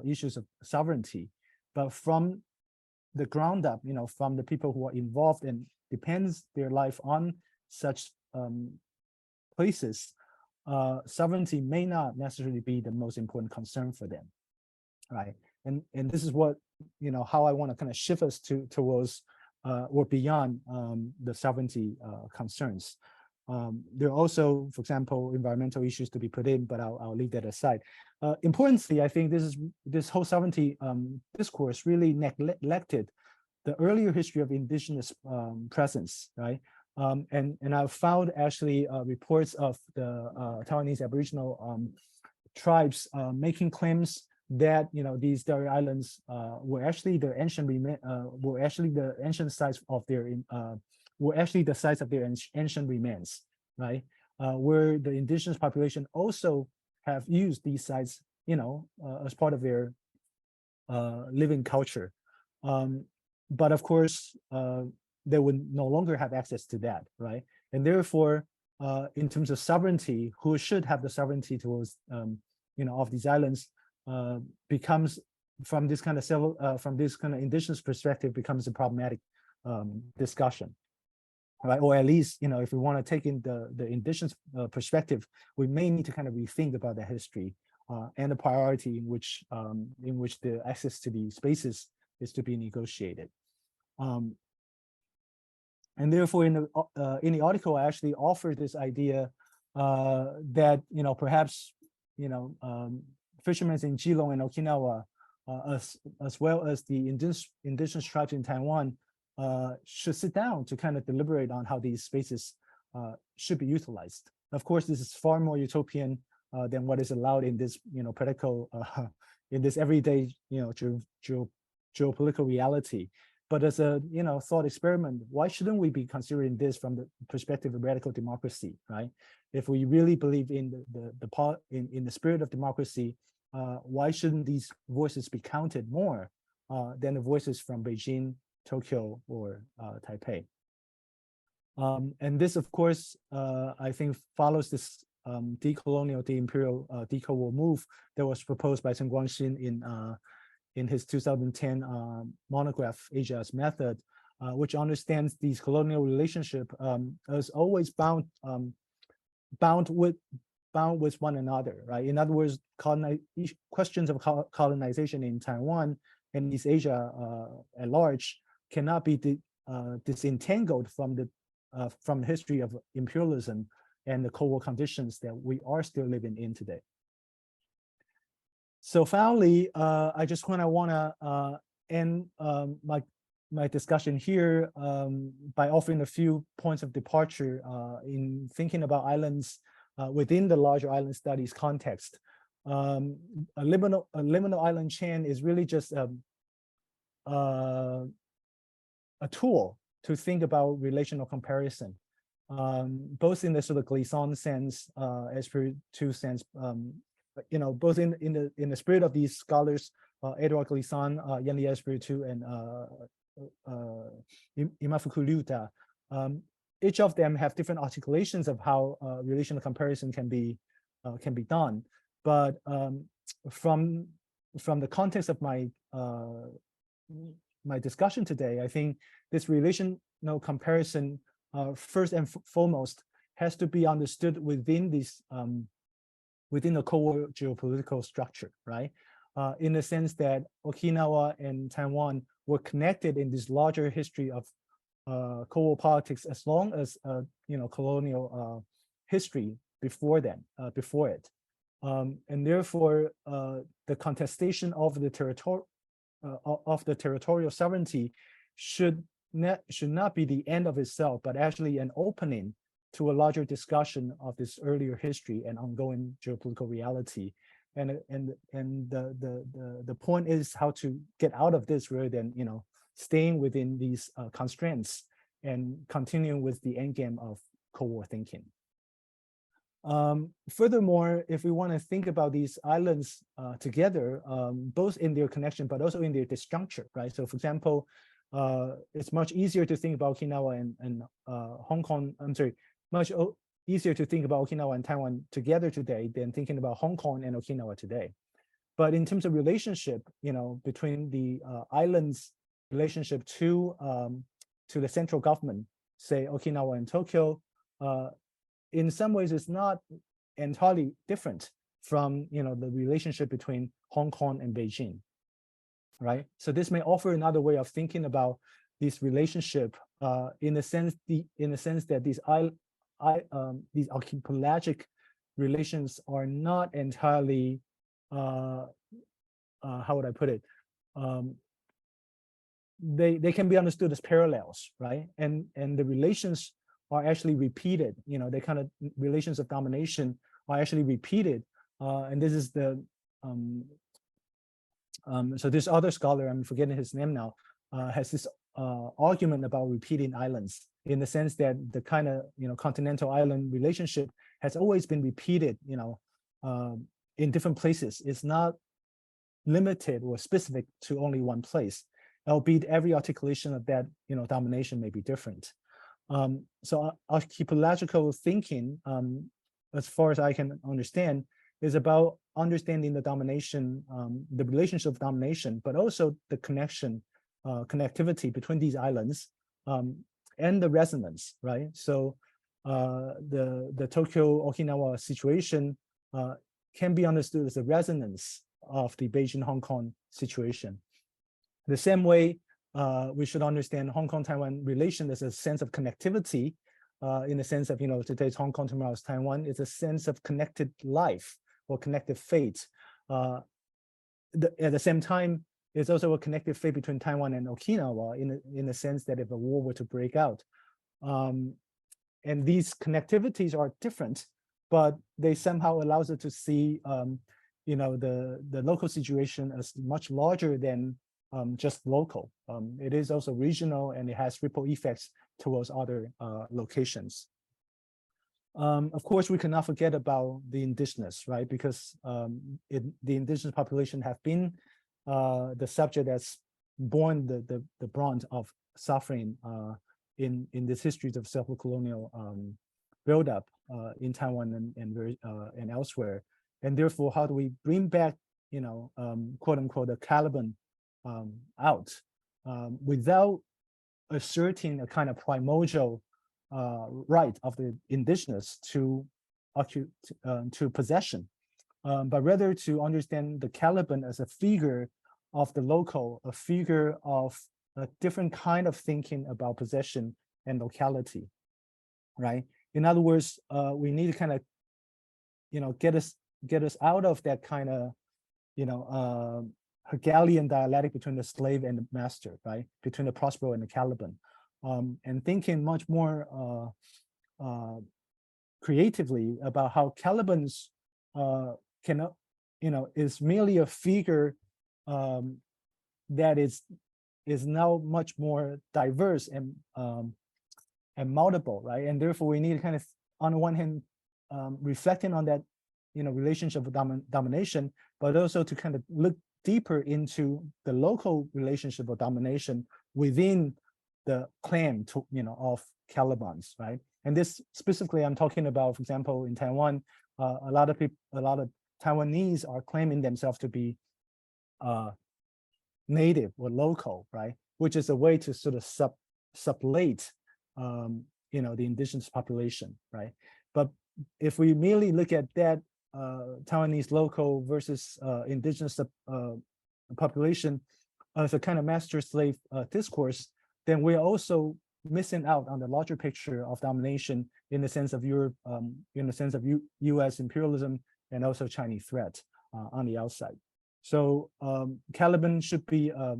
issues of sovereignty, but from the ground up, from the people who are involved and depends their life on such places, sovereignty may not necessarily be the most important concern for them, right? And this is what, how I want to kind of shift us towards or beyond the sovereignty concerns. There are also, for example, environmental issues to be put in, but I'll leave that aside. Importantly, I think this whole sovereignty discourse really neglected the earlier history of indigenous presence, right? And I've found actually reports of the Taiwanese Aboriginal tribes making claims that these Diaoyu Islands were actually the ancient sites of their were actually the sites of their ancient remains, right? Where the indigenous population also have used these sites, as part of their living culture. But of course, they would no longer have access to that, right? And therefore, in terms of sovereignty, who should have the sovereignty towards, of these islands, becomes from this kind of indigenous perspective becomes a problematic discussion, right? Or at least, if we want to take in the indigenous perspective, we may need to kind of rethink about the history and the priority in which the access to these spaces is to be negotiated. And therefore, in the article, I actually offered this idea that perhaps fishermen in Geelong and Okinawa, as well as the indigenous tribes in Taiwan, should sit down to kind of deliberate on how these spaces should be utilized. Of course, this is far more utopian than what is allowed in this practical, in this everyday geopolitical reality. But as a thought experiment, why shouldn't we be considering this from the perspective of radical democracy, right? If we really believe in the spirit of democracy, why shouldn't these voices be counted more than the voices from Beijing, Tokyo, or Taipei? And this, of course, I think follows this decolonial, de-imperial, deco-war move that was proposed by Chen Guangxin in his 2010 monograph, Asia's Method, which understands these colonial relationship as always bound with one another, right? In other words, questions of colonization in Taiwan and East Asia at large cannot be disentangled from the history of imperialism and the Cold War conditions that we are still living in today. So finally, I just want to end my discussion here by offering a few points of departure in thinking about islands within the larger island studies context. A liminal island chain is really just a tool to think about relational comparison, both in the sort of glissant sense, as per two sense, both in the spirit of these scholars, Edouard Glissant, Yanli Espiritu, and Imafuku Ryuta. Each of them have different articulations of how relational comparison can be done. But from the context of my discussion today, I think this relational comparison first and foremost has to be understood within this within the Cold War geopolitical structure, right? In the sense that Okinawa and Taiwan were connected in this larger history of Cold War politics as long as colonial history before it, and therefore the contestation of the territorial sovereignty should not be the end of itself, but actually an opening to a larger discussion of this earlier history and ongoing geopolitical reality. And the point is how to get out of this rather than staying within these constraints and continuing with the endgame of Cold War thinking. Furthermore, if we want to think about these islands together, both in their connection but also in their disjuncture, right? So, for example, it's much easier to think about Okinawa and Hong Kong. I'm sorry, much easier to think about Okinawa and Taiwan together today than thinking about Hong Kong and Okinawa today. But in terms of relationship, between the islands' relationship to the central government, say Okinawa and Tokyo, in some ways it's not entirely different from the relationship between Hong Kong and Beijing, right? So this may offer another way of thinking about this relationship in the sense that these archipelagic relations are not entirely how would I put it? They can be understood as parallels, right? And the relations are actually repeated. The kind of relations of domination are actually repeated. And this is the so this other scholar, I'm forgetting his name now, has this argument about repeating islands in the sense that the kind of continental island relationship has always been repeated in different places. It's not limited or specific to only one place. albeit every articulation of that, domination may be different. So archipelagical thinking, as far as I can understand, is about understanding the domination, the relationship of domination, but also the connectivity between these islands, and the resonance, right? So the Tokyo-Okinawa situation can be understood as a resonance of the Beijing-Hong Kong situation. The same way, we should understand Hong Kong-Taiwan relation as a sense of connectivity, in the sense of, today's Hong Kong, tomorrow's Taiwan, is a sense of connected life or connected fate. At the same time, it's also a connected fate between Taiwan and Okinawa in the sense that if a war were to break out. And these connectivities are different, but they somehow allows us to see, the local situation as much larger than just local. It is also regional, and it has ripple effects towards other locations. Of course, we cannot forget about the indigenous, right? Because the indigenous population have been the subject that's borne the brunt of suffering in this history of self-colonial buildup in Taiwan and elsewhere. And therefore, how do we bring back, quote unquote, the Caliban out without asserting a kind of primordial right of the indigenous to possession, but rather to understand the Caliban as a figure of the local, a figure of a different kind of thinking about possession and locality, right? In other words, we need to kind of, get us out of that kind of, Hegelian dialectic between the slave and the master, right? Between the Prospero and the Caliban, and thinking much more creatively about how Calibans can, is merely a figure that is now much more diverse and multiple, right? And therefore, we need to kind of, on the one hand, reflecting on that, relationship of domination, but also to kind of look deeper into the local relationship of domination within the claim to, of Calibans, right? And this specifically, I'm talking about, for example, in Taiwan, a lot of Taiwanese are claiming themselves to be native or local, right? Which is a way to sort of sublate, the indigenous population, right? But if we merely look at that Taiwanese local versus indigenous population as a kind of master-slave discourse, then we're also missing out on the larger picture of domination in the sense of Europe, in the sense of U.S. imperialism and also Chinese threat on the outside. So Caliban should be a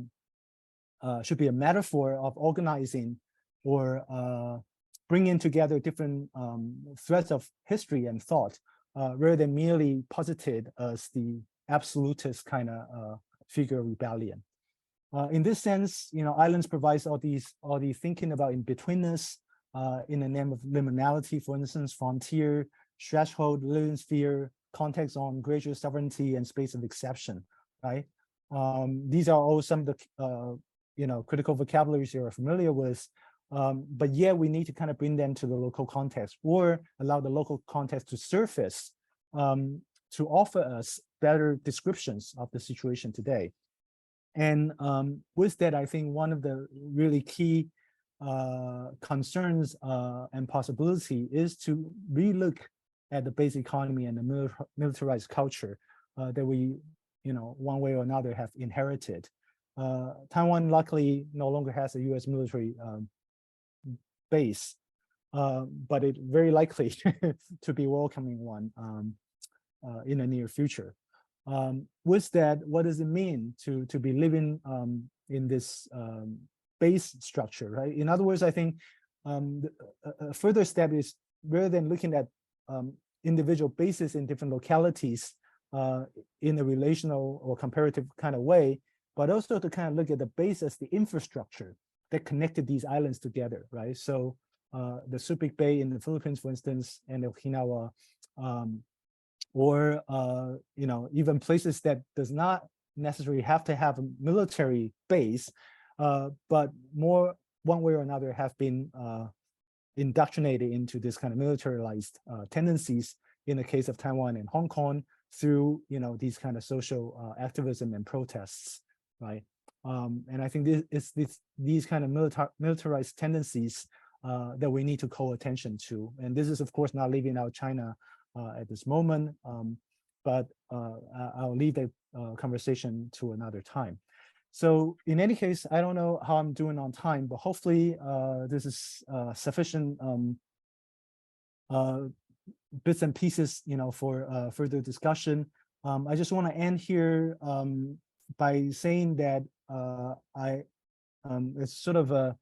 metaphor of organizing or bringing together different threads of history and thought, rather than merely posited as the absolutist kind of figure of rebellion. In this sense, islands provides all these thinking about in-betweenness in the name of liminality, for instance, frontier, threshold, living sphere, context on greater sovereignty and space of exception, right? These are all some of the critical vocabularies you're familiar with, but yet we need to kind of bring them to the local context or allow the local context to surface to offer us better descriptions of the situation today. And with that, I think one of the really key concerns and possibility is to relook at the basic economy and the militarized culture that we, one way or another have inherited. Taiwan luckily no longer has a US military base, but it very likely to be welcoming one in the near future. With that, what does it mean to be living in this base structure, right? In other words, I think a further step is rather than looking at individual bases in different localities in a relational or comparative kind of way, but also to kind of look at the base as the infrastructure that connected these islands together, right? So the Subic Bay in the Philippines, for instance, and Okinawa, or even places that does not necessarily have to have a military base, but more one way or another have been indoctrinated into this kind of militarized tendencies in the case of Taiwan and Hong Kong through, these kind of social activism and protests, right? And I think these kind of militarized tendencies that we need to call attention to. And this is, of course, not leaving out China at this moment, but I'll leave the conversation to another time. So in any case, I don't know how I'm doing on time, but hopefully this is sufficient bits and pieces, for further discussion. I just want to end here by saying that it's sort of a,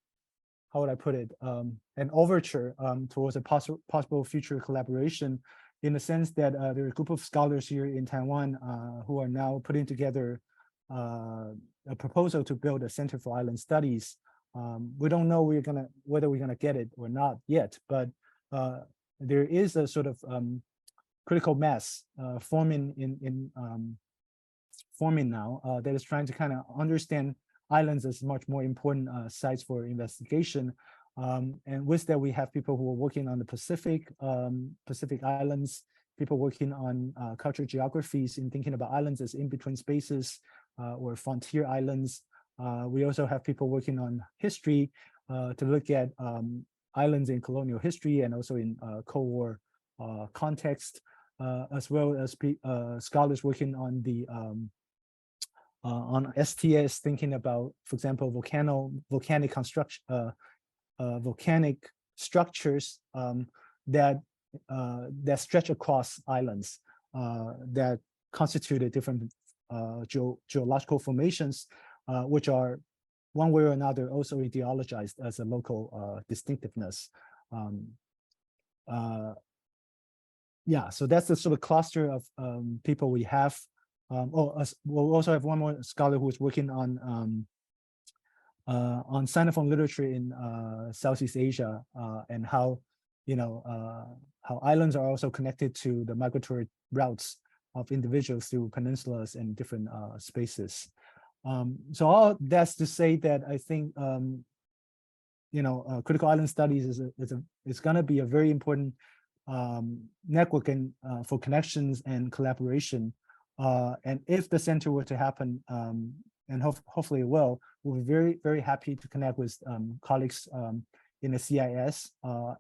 how would I put it, an overture towards a possible future collaboration, in the sense that there are a group of scholars here in Taiwan who are now putting together a proposal to build a Center for Island Studies. We don't know whether we're gonna get it or not yet, but there is a sort of critical mass forming now that is trying to kind of understand islands as much more important sites for investigation. And with that, we have people who are working on the Pacific islands, people working on cultural geographies in thinking about islands as in-between spaces or frontier islands. We also have people working on history to look at islands in colonial history and also in Cold War context, as well as scholars working on the on STS, thinking about, for example, volcanic construction, volcanic structures that stretch across islands that constitute different geological formations, which are one way or another also ideologized as a local distinctiveness. Yeah, so that's the sort of cluster of people we have. We'll also have one more scholar who is working on Sinophone literature in Southeast Asia and how how islands are also connected to the migratory routes of individuals through peninsulas and different spaces. So all that's to say that I think critical island studies is going to be a very important network for connections and collaboration. And if the center were to happen, and hopefully it will, we'll be very, very happy to connect with colleagues in the CIS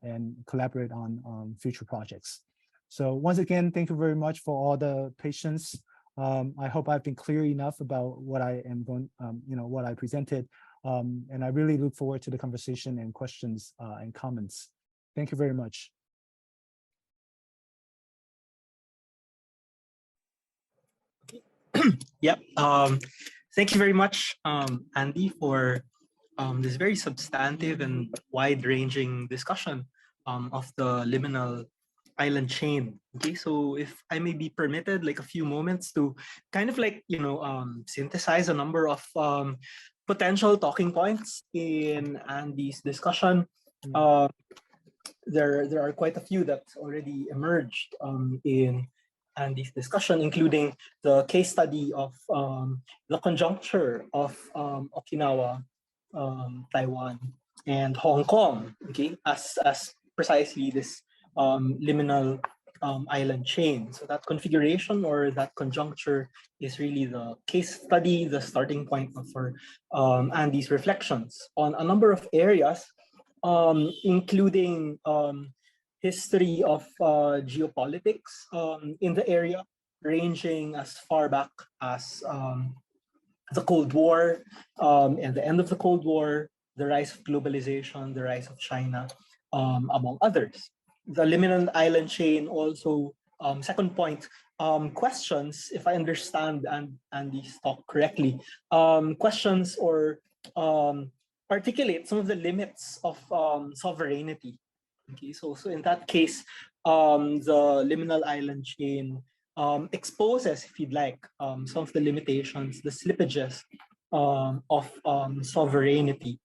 and collaborate on future projects. So once again, thank you very much for all the patience. I hope I've been clear enough about what I am going, what I presented. And I really look forward to the conversation and questions and comments. Thank you very much. Yep. Thank you very much, Andy, for this very substantive and wide-ranging discussion of the liminal island chain. Okay, so if I may be permitted like a few moments to kind of like, synthesize a number of potential talking points in Andy's discussion. There are quite a few that already emerged in Andy's discussion, including the case study of the conjuncture of Okinawa, Taiwan, and Hong Kong, okay, as precisely this liminal island chain. So that configuration or that conjuncture is really the case study, the starting point for Andy's reflections on a number of areas, including history of geopolitics in the area, ranging as far back as the Cold War and the end of the Cold War, the rise of globalization, the rise of China, among others. The liminal island chain also, second point, questions, if I understand Andy's talk correctly, questions or articulate some of the limits of sovereignty. Okay, so in that case, the liminal island chain exposes, if you'd like, some of the limitations, the slippages of sovereignty.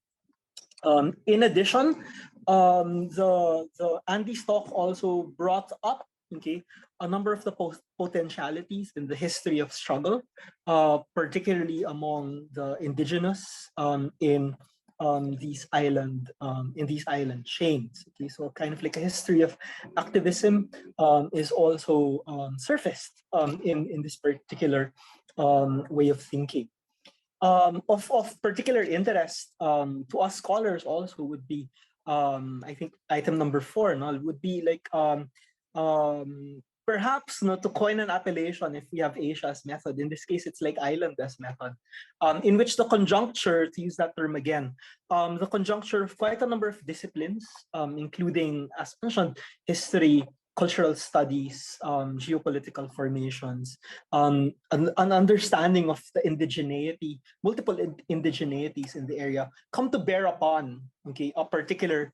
In addition, the Andy's talk also brought up, okay, a number of the potentialities in the history of struggle, particularly among the indigenous in these island chains. Okay, so kind of like a history of activism is also surfaced in this particular way of thinking. Of particular interest to us scholars also would be, I think item number 4, no, would be like perhaps not to coin an appellation if we have Asia's method. In this case, it's like Islanda's method, in which the conjuncture, to use that term again, the conjuncture of quite a number of disciplines, including, as mentioned, history, cultural studies, geopolitical formations, an understanding of the indigeneity, multiple indigeneities in the area come to bear upon, okay, a particular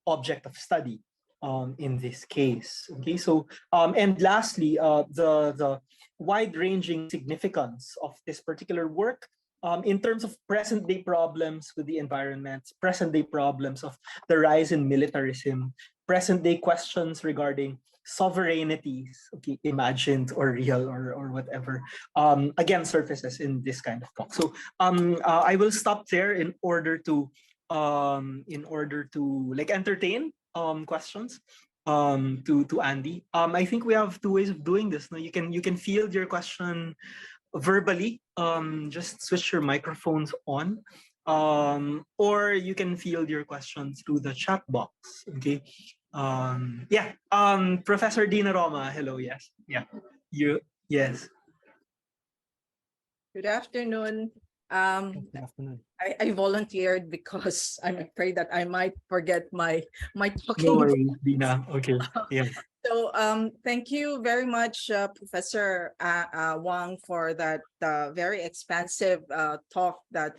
object of study. In this case, okay. So and lastly, the wide-ranging significance of this particular work in terms of present-day problems with the environment, present-day problems of the rise in militarism, present-day questions regarding sovereignties, okay, imagined or real or whatever, again surfaces in this kind of talk. So I will stop there in order to like entertain questions to Andy. I think we have 2 ways of doing this. Now you can field your question verbally, just switch your microphones on, or you can field your questions through the chat box. Okay. Yeah. Professor Dina Roma, hello. Yes. Yeah. Yes. Good afternoon. Good afternoon. I volunteered because I'm afraid that I might forget my talking. No worries, Dina. Okay. Yeah. So thank you very much, Professor Wang, for that very expansive talk that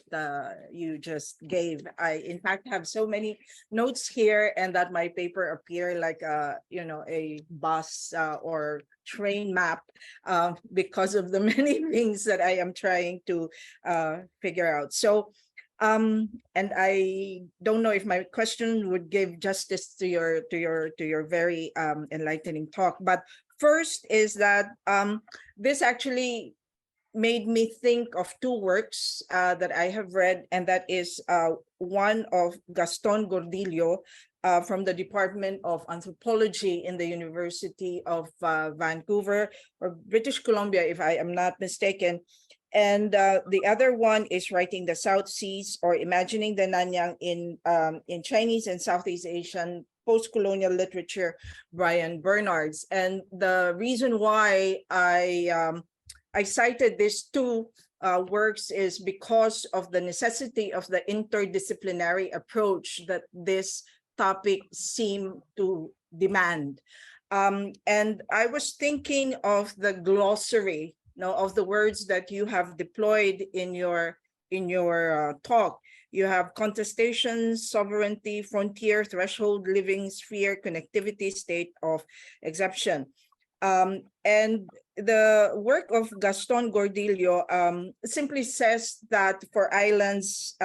you just gave. I, in fact, have so many notes here, and that my paper appear like a bus or train map because of the many things that I am trying to figure out. So. And I don't know if my question would give justice to your very enlightening talk. But first is that this actually made me think of 2 works that I have read, and that is one of Gaston Gordillo from the Department of Anthropology in the University of Vancouver or British Columbia, if I am not mistaken. And the other one is Writing the South Seas, or Imagining the Nanyang in Chinese and Southeast Asian Post-Colonial Literature, Brian Bernard's. And the reason why I cited these 2 works is because of the necessity of the interdisciplinary approach that this topic seemed to demand. And I was thinking of the glossary of the words that you have deployed in your talk. You have contestation, sovereignty, frontier, threshold, living sphere, connectivity, state of exception. And the work of Gaston Gordillo simply says that for islands,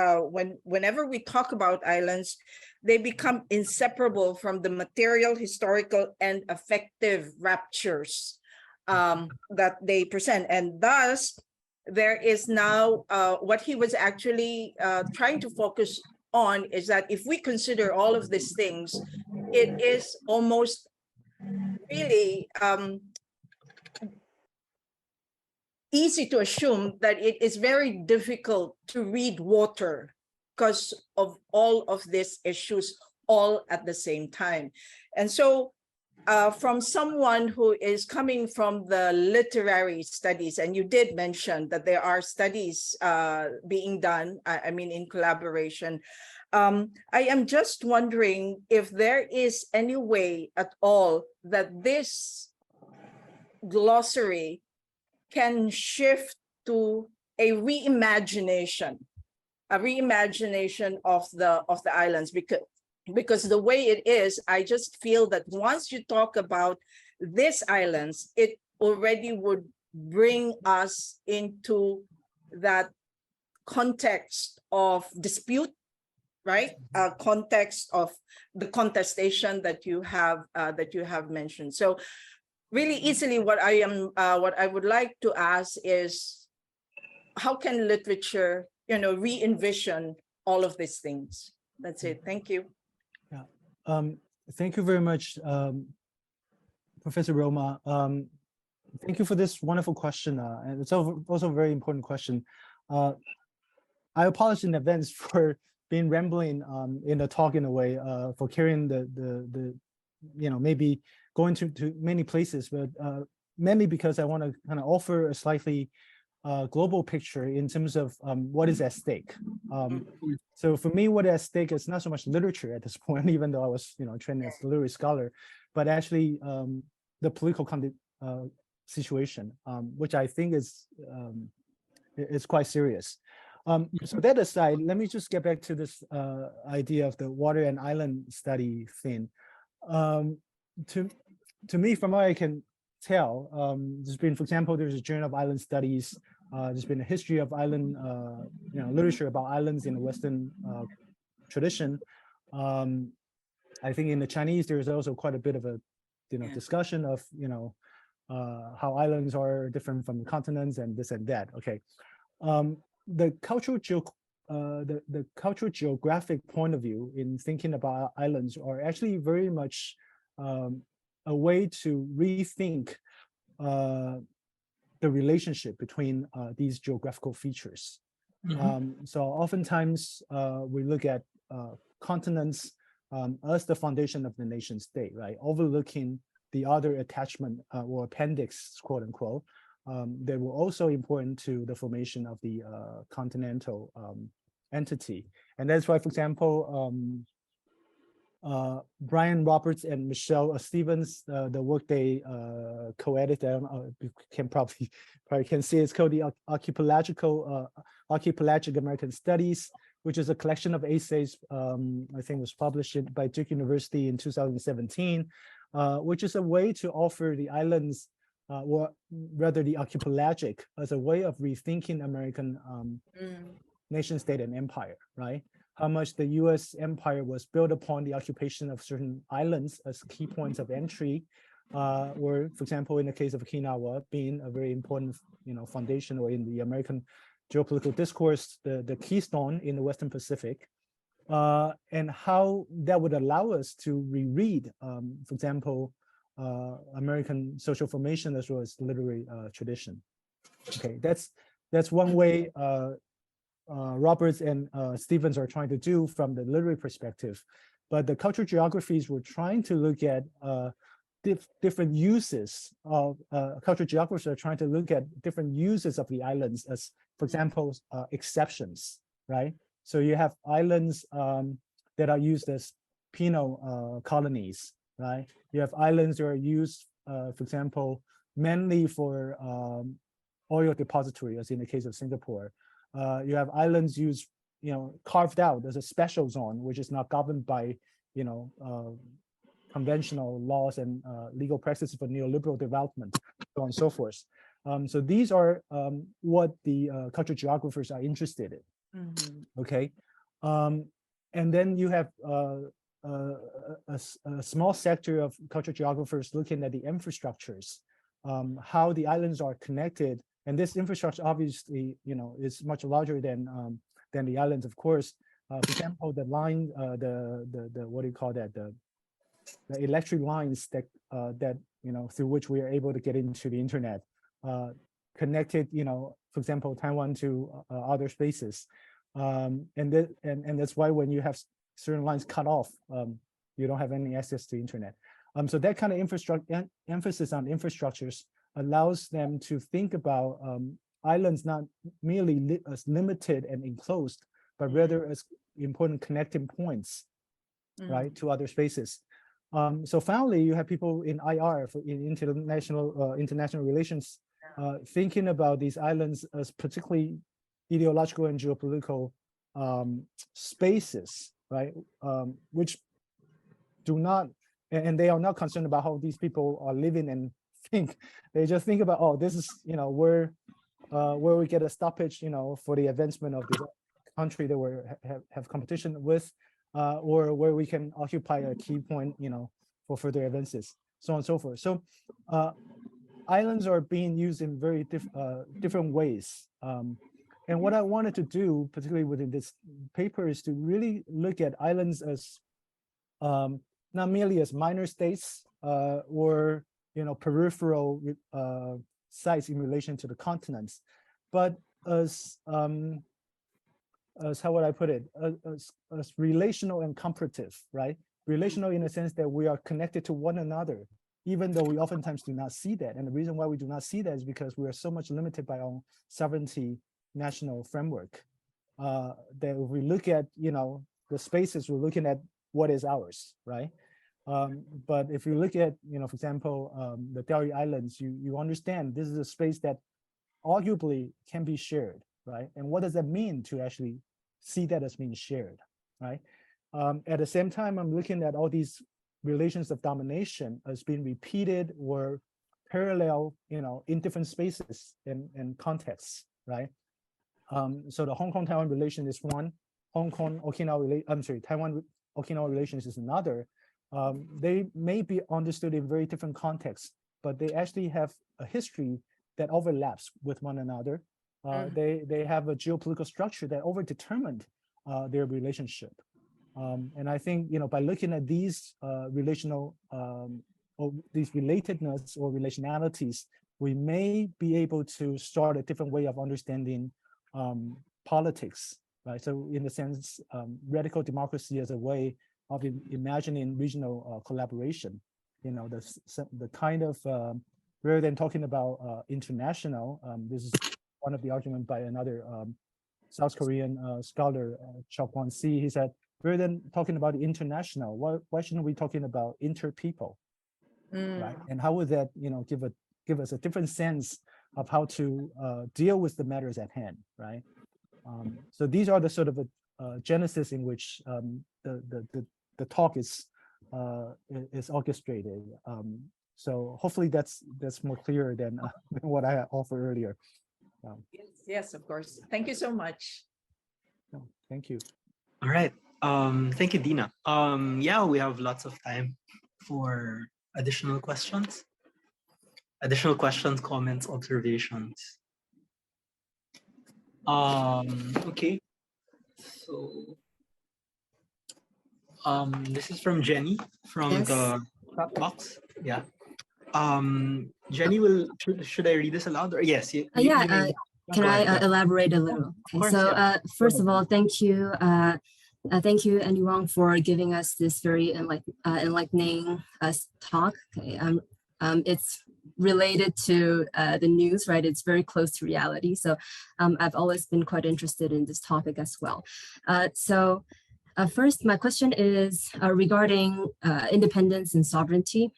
whenever we talk about islands, they become inseparable from the material, historical, and affective raptures that they present. And thus, there is now what he was actually trying to focus on is that if we consider all of these things, it is almost really easy to assume that it is very difficult to read water because of all of these issues all at the same time. And so from someone who is coming from the literary studies, and you did mention that there are studies being done, I mean, in collaboration, I am just wondering if there is any way at all that this glossary can shift to a reimagination of the islands, because the way it is, I just feel that once you talk about these islands, it already would bring us into that context of dispute, right? Context of the contestation that you have mentioned. So really easily, what I would like to ask is, how can literature, re-envision all of these things? That's it. Thank you. Yeah. Thank you very much, Professor Roma. Thank you for this wonderful question, and it's also a very important question. I apologize in advance for being rambling in the talk in a way, for carrying the maybe going to many places, but mainly because I want to kind of offer a slightly global picture in terms of what is at stake. So for me, what is at stake is not so much literature at this point, even though I was trained as a literary scholar, but actually the political situation, which I think is quite serious. So that aside, let me just get back to this idea of the water and island study thing. To me, from what I can tell, there's been, for example, there's a Journal of Island Studies. There's been a history of island, literature about islands in the Western tradition. I think in the Chinese, there's also quite a bit of a, discussion of, how islands are different from the continents and this and that. Okay, the cultural geographic point of view in thinking about islands are actually very much a way to rethink the relationship between these geographical features. So oftentimes we look at continents as the foundation of the nation state, right? Overlooking the other attachment or appendix, quote unquote, that were also important to the formation of the continental entity. And that's why, for example, Brian Roberts and Michelle Stevens, the work they co-edited, you can probably can see, it's called the Archipelagic American Studies, which is a collection of essays, I think was published by Duke University in 2017, which is a way to offer the islands, or rather the archipelagic, as a way of rethinking American nation state and empire, right? How much the US empire was built upon the occupation of certain islands as key points of entry, or for example, in the case of Okinawa being a very important, foundation, or in the American geopolitical discourse, the keystone in the Western Pacific, and how that would allow us to reread, for example, American social formation as well as literary tradition. Okay, that's one way Roberts and Stevens are trying to do from the literary perspective. But the cultural geographies were trying to look at different uses of, cultural geographers are trying to look at different uses of the islands as, for example, exceptions, right? So you have islands that are used as penal colonies, right? You have islands that are used, for example, mainly for oil depository, as in the case of Singapore. You have islands used, carved out as a special zone, which is not governed by, conventional laws and legal practices for neoliberal development, so on and so forth. So these are what the cultural geographers are interested in. Okay, and then you have a small sector of cultural geographers looking at the infrastructures, how the islands are connected. And this infrastructure obviously, is much larger than the islands, of course. For example, the line, the what do you call that? The electric lines that through which we are able to get into the internet, connected, for example, Taiwan to other spaces, and that's why when you have certain lines cut off, you don't have any access to internet. So that kind of infrastructure, emphasis on infrastructures, allows them to think about islands not merely as limited and enclosed, but rather as important connecting points, right, to other spaces. So finally, you have people in IR, in international relations, thinking about these islands as particularly ideological and geopolitical spaces, right, which do not, and they are not concerned about how these people are living and think. They just think about, oh, this is where we get a stoppage, for the advancement of this country that we have competition with, or where we can occupy a key point, for further advances, so on and so forth. So islands are being used in very different ways. And what I wanted to do, particularly within this paper, is to really look at islands as not merely as minor states or peripheral sites in relation to the continents, but as how would I put it, as relational and comparative, right? Relational in the sense that we are connected to one another, even though we oftentimes do not see that. And the reason why we do not see that is because we are so much limited by our sovereignty national framework, that if we look at, the spaces, we're looking at what is ours, right? But if you look at, for example, the Diaoyu Islands, you understand this is a space that arguably can be shared, right? And what does that mean to actually see that as being shared, right? At the same time, I'm looking at all these relations of domination as being repeated or parallel, in different spaces and contexts, right? So the Hong Kong-Taiwan relation is one, Taiwan-Okinawa relations is another. They may be understood in very different contexts, but they actually have a history that overlaps with one another. They have a geopolitical structure that overdetermined their relationship. And I think, by looking at these relational or these relatedness or relationalities, we may be able to start a different way of understanding politics, right? So in the sense, radical democracy as a way of imagining regional collaboration, the kind of, rather than talking about international, this is one of the arguments by another South Korean scholar, Chok Won-si. He said, rather than talking about the international, why shouldn't we talking about inter-people, right? And how would that, give us a different sense of how to deal with the matters at hand, right? So these are the sort of genesis in which the talk is orchestrated. So hopefully that's more clear than what I offered earlier. Yes, of course. Thank you so much. No, thank you. All right. Thank you, Dina. Yeah, we have lots of time for additional questions. Comments, observations. Okay. So this is from Jenny from the chat box. Yeah. Jenny, should I read this aloud? Or yes. Can I elaborate a little? Okay, so first of all, thank you. Thank you, Andy Wang, for giving us this very enlightening talk. Okay, it's related to the news, right? It's very close to reality. So I've always been quite interested in this topic as well. First, my question is regarding independence and sovereignty.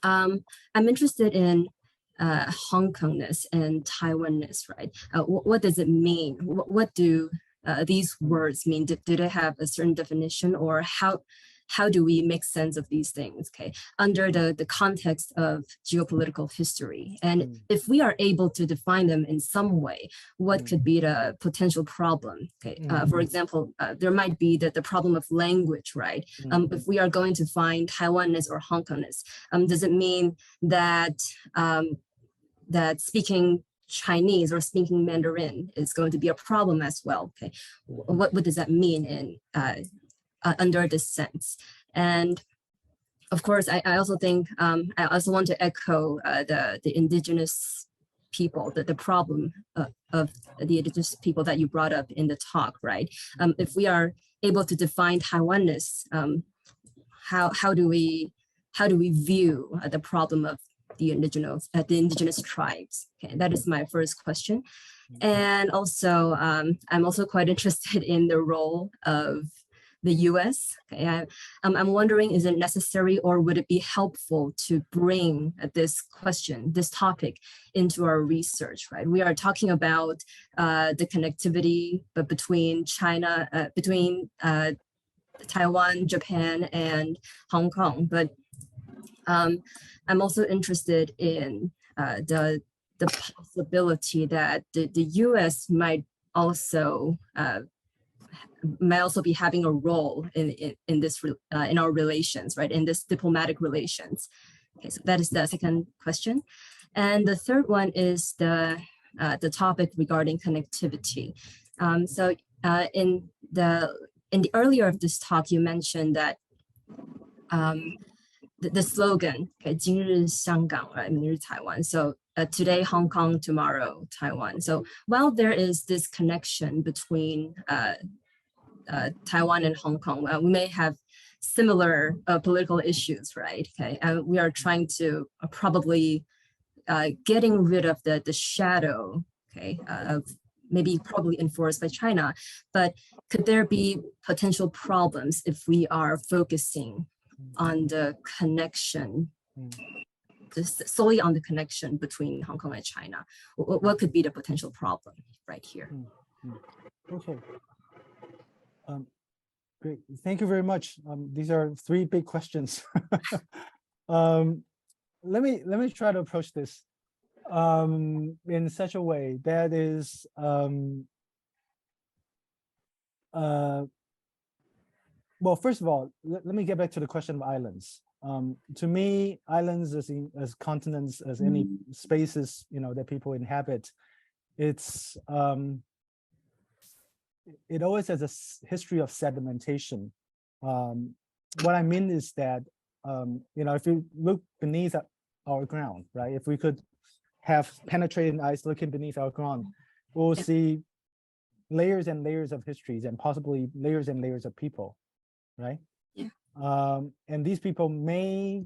I'm interested in Hong Kongness and Taiwanness, right? What does it mean? What do these words mean? Do they have a certain definition, or how do we make sense of these things, okay, under the context of geopolitical history? And if we are able to define them in some way, what could be the potential problem? Okay, for example, there might be the problem of language, right? If we are going to find Taiwanness or Hong Kongness, does it mean that that speaking Chinese or speaking Mandarin is going to be a problem as well? Okay, what does that mean in under this sense? And of course, I also think I also want to echo the indigenous people, the problem of the indigenous people that you brought up in the talk, right? If we are able to define Taiwanness, how do we view the problem of the indigenous tribes? Okay, that is my first question. And also, I'm also quite interested in the role of the US. Okay, I'm wondering, is it necessary or would it be helpful to bring this topic into our research, right? We are talking about the connectivity between China, between Taiwan, Japan, and Hong Kong. But I'm also interested in the possibility that the US might also may also be having a role in this in our relations, right? In this diplomatic relations. Okay, so that is the second question, and the third one is the topic regarding connectivity. So in the earlier of this talk, you mentioned that the slogan, okay, 今日香港, right, 明日台湾. So today Hong Kong, tomorrow Taiwan. So while there is this connection between Taiwan and Hong Kong, we may have similar political issues, right? Okay, and we are trying to probably getting rid of the shadow, okay, of maybe probably enforced by China, but could there be potential problems if we are focusing on the connection, just solely on the connection between Hong Kong and China? What could be the potential problem right here? Okay. Great. Thank you very much. These are three big questions. Let me try to approach this in such a way that is well, first of all, let me get back to the question of islands. To me, islands as continents, as any spaces, you know, that people inhabit, it's it always has a history of sedimentation. What I mean is that you know, if you look beneath our ground, right? If we could have penetrating eyes looking beneath our ground, we'll see layers and layers of histories and possibly layers and layers of people, right? Yeah. And these people may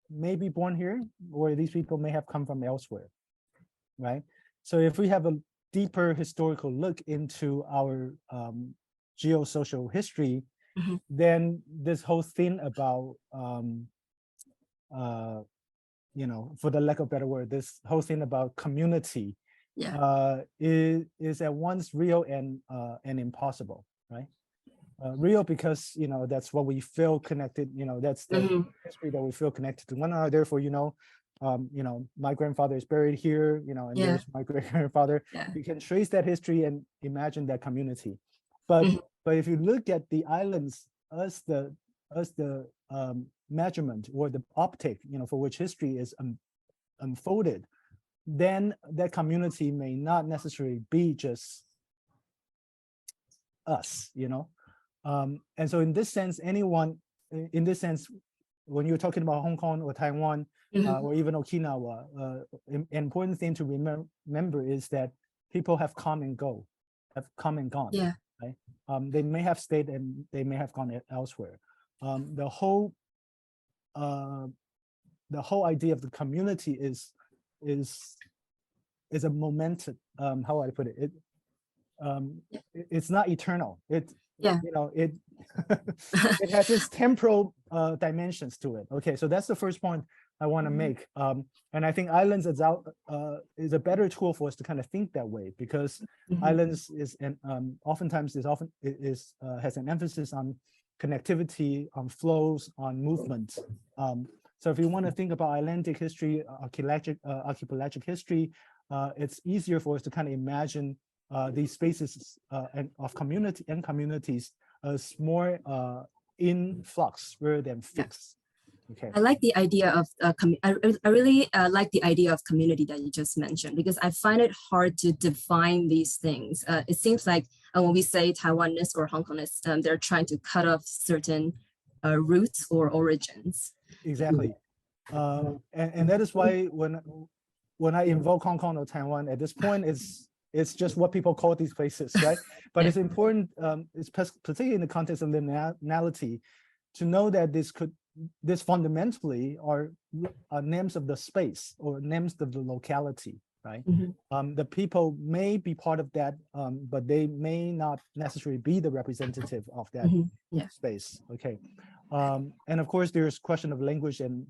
be born here, or these people may have come from elsewhere, right? So if we have a deeper historical look into our geosocial history, then this whole thing about you know, for the lack of a better word, this whole thing about community is at once real and impossible, right? Real because, you know, that's what we feel connected, you know, that's the history that we feel connected to one another. Therefore, you know, my grandfather is buried here, you know, and there's my great grandfather. You can trace that history and imagine that community. But if you look at the islands as the measurement or the optic, you know, for which history is unfolded, then that community may not necessarily be just us, you know. And so in this sense, when you're talking about Hong Kong or Taiwan or even Okinawa, an important thing to remember is that people have come and gone. Right? They may have stayed and they may have gone elsewhere. The whole idea of the community is a momentum. How would I put it? It's not eternal. You know, it it has its temporal dimensions to it. Okay, so that's the first point I want to make. And I think islands is a better tool for us to kind of think that way, because islands is oftentimes has an emphasis on connectivity, on flows, on movement. So if you want to think about Atlantic history, archipelagic history, it's easier for us to kind of imagine these spaces of communities as more in flux rather than fixed. Okay. I like the idea of I really like the idea of community that you just mentioned, because I find it hard to define these things. It seems like when we say Taiwanese or Hong Kongness, they're trying to cut off certain roots or origins. Exactly, and that is why when I invoke Hong Kong or Taiwan at this point, it's just what people call these places, right? But it's important, it's particularly in the context of liminality, to know that this fundamentally are names of the space or names of the locality, right? The people may be part of that, but they may not necessarily be the representative of that space. Okay, and of course there's question of language and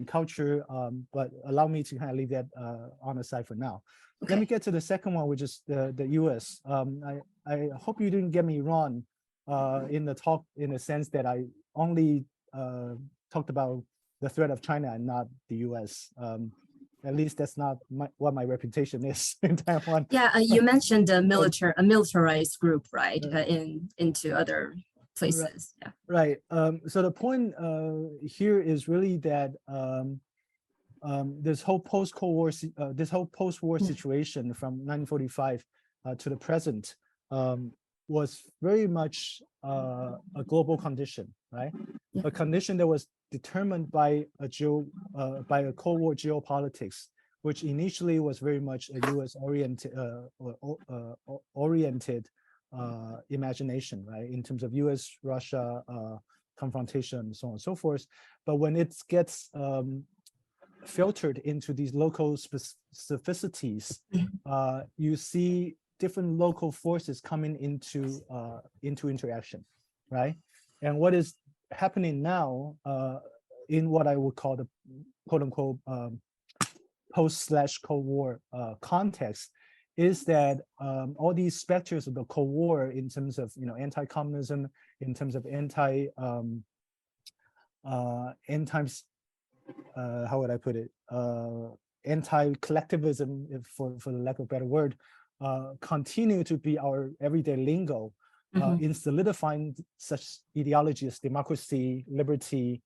culture, but allow me to kind of leave that on the side for now. Okay. Let me get to the second one, which is the US. I hope you didn't get me wrong in the talk, in the sense that I only talked about the threat of China and not the US. at least that's not what my reputation is in Taiwan. Yeah, you mentioned a militarized group, right? Right. Into other places. Yeah. Right. So the point here is really that this whole post-Cold War, this whole post-war situation from 1945 to the present was very much a global condition, right? Yeah. A condition that was determined by a Cold War geopolitics, which initially was very much a U.S. oriented imagination, right? In terms of U.S.-Russia confrontation, so on and so forth. But when it gets filtered into these local specificities, you see different local forces coming into interaction, right? And what is happening now in what I would call the quote unquote post/Cold War context is that all these specters of the Cold War in terms of anti-communism, in terms of how would I put it? Anti-collectivism, for the lack of a better word, continue to be our everyday lingo in solidifying such ideology as democracy, liberty,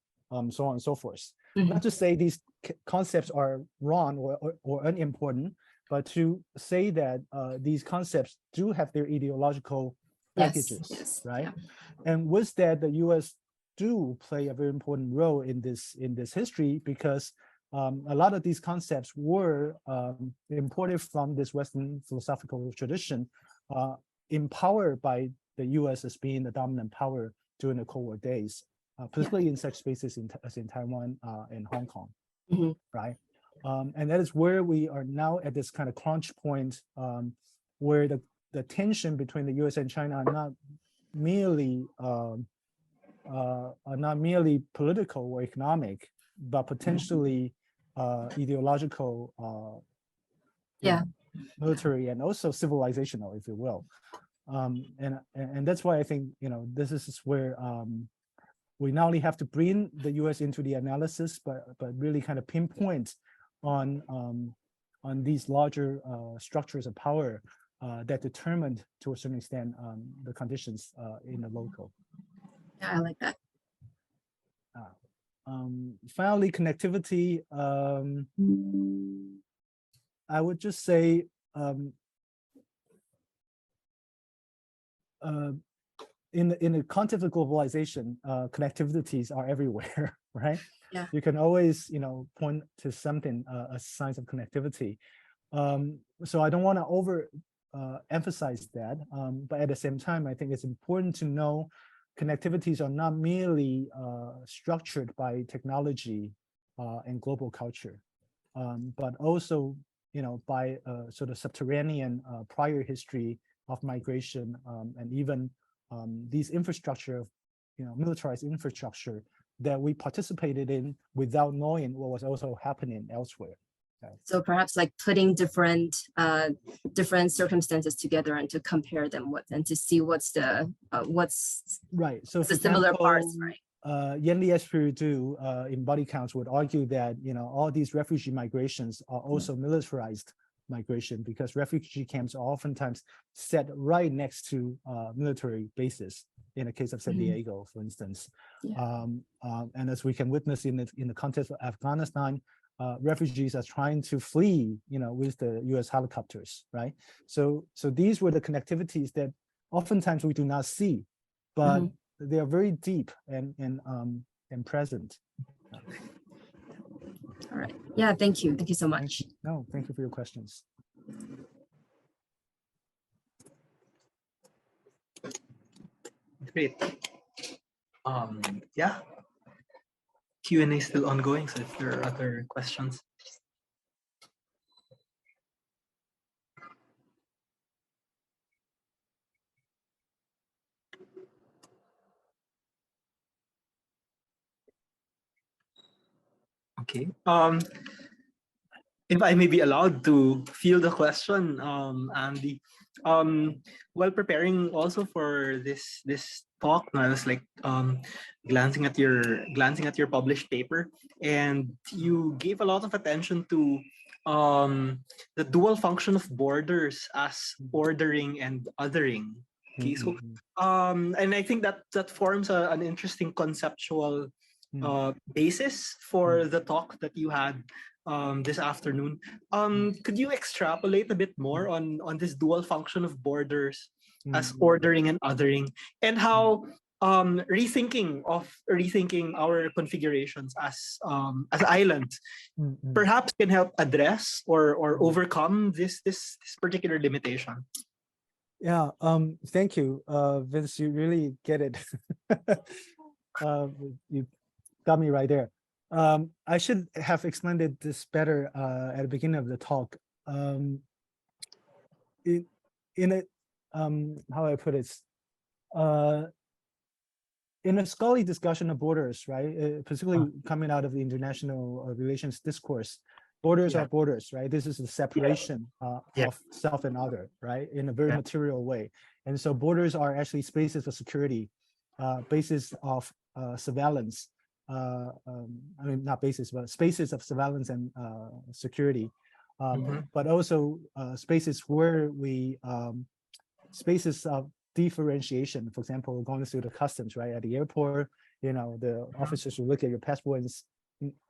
so on and so forth. Not to say these concepts are wrong or unimportant, but to say that these concepts do have their ideological packages, right? Yeah. And with that, the U.S. do play a very important role in this history because a lot of these concepts were imported from this Western philosophical tradition, empowered by the U.S. as being the dominant power during the Cold War days, particularly in such spaces as in Taiwan and Hong Kong, right? And that is where we are now at this kind of crunch point where the tension between the U.S. and China are not merely political or economic, but potentially ideological, military, and also civilizational, if you will. And that's why I think this is where we not only have to bring the U.S. into the analysis, but really kind of pinpoint on these larger structures of power that determined to a certain extent the conditions in the local. Yeah, I like that. Finally, connectivity. I would just say in the context of globalization, connectivities are everywhere, right? Yeah. You can always point to something as signs of connectivity. So I don't want to over emphasize that, but at the same time, I think it's important to know connectivities are not merely structured by technology and global culture, but also by sort of subterranean prior history of migration and even these infrastructure, militarized infrastructure that we participated in without knowing what was also happening elsewhere. So perhaps like putting different circumstances together and to compare them and to see what's right. So the similar parts, right? Yanli Espiritu in Body Counts would argue that all these refugee migrations are also militarized migration because refugee camps are oftentimes set right next to military bases. In the case of San Diego, for instance, and as we can witness in the context of Afghanistan, refugees are trying to flee, with the U.S. helicopters, right? So these were the connectivities that oftentimes we do not see, but they are very deep and present. All right. Yeah. Thank you. Thank you so much. No, thank you for your questions. Great. Yeah. Q&A is still ongoing, so if there are other questions. Okay. If I may be allowed to field the question, Andy, while preparing also for this talk, I was like glancing at your published paper, and you gave a lot of attention to the dual function of borders as ordering and othering. Okay, so and I think that that forms an interesting conceptual basis for the talk that you had this afternoon. Could you extrapolate a bit more on this dual function of borders as ordering and othering, and how rethinking our configurations as islands perhaps can help address or overcome this particular limitation? Yeah, thank you, Vince. You really get it. You got me right there. I should have explained this better at the beginning of the talk. How I put it, in a scholarly discussion of borders, right, particularly coming out of the international relations discourse, borders are borders, right? This is the separation of self and other, right, in a very material way. And so borders are actually spaces of security, bases of surveillance. I mean, not bases, but spaces of surveillance and security, but also spaces where we, spaces of differentiation. For example, going through the customs, right, at the airport, you know, the officers will look at your passport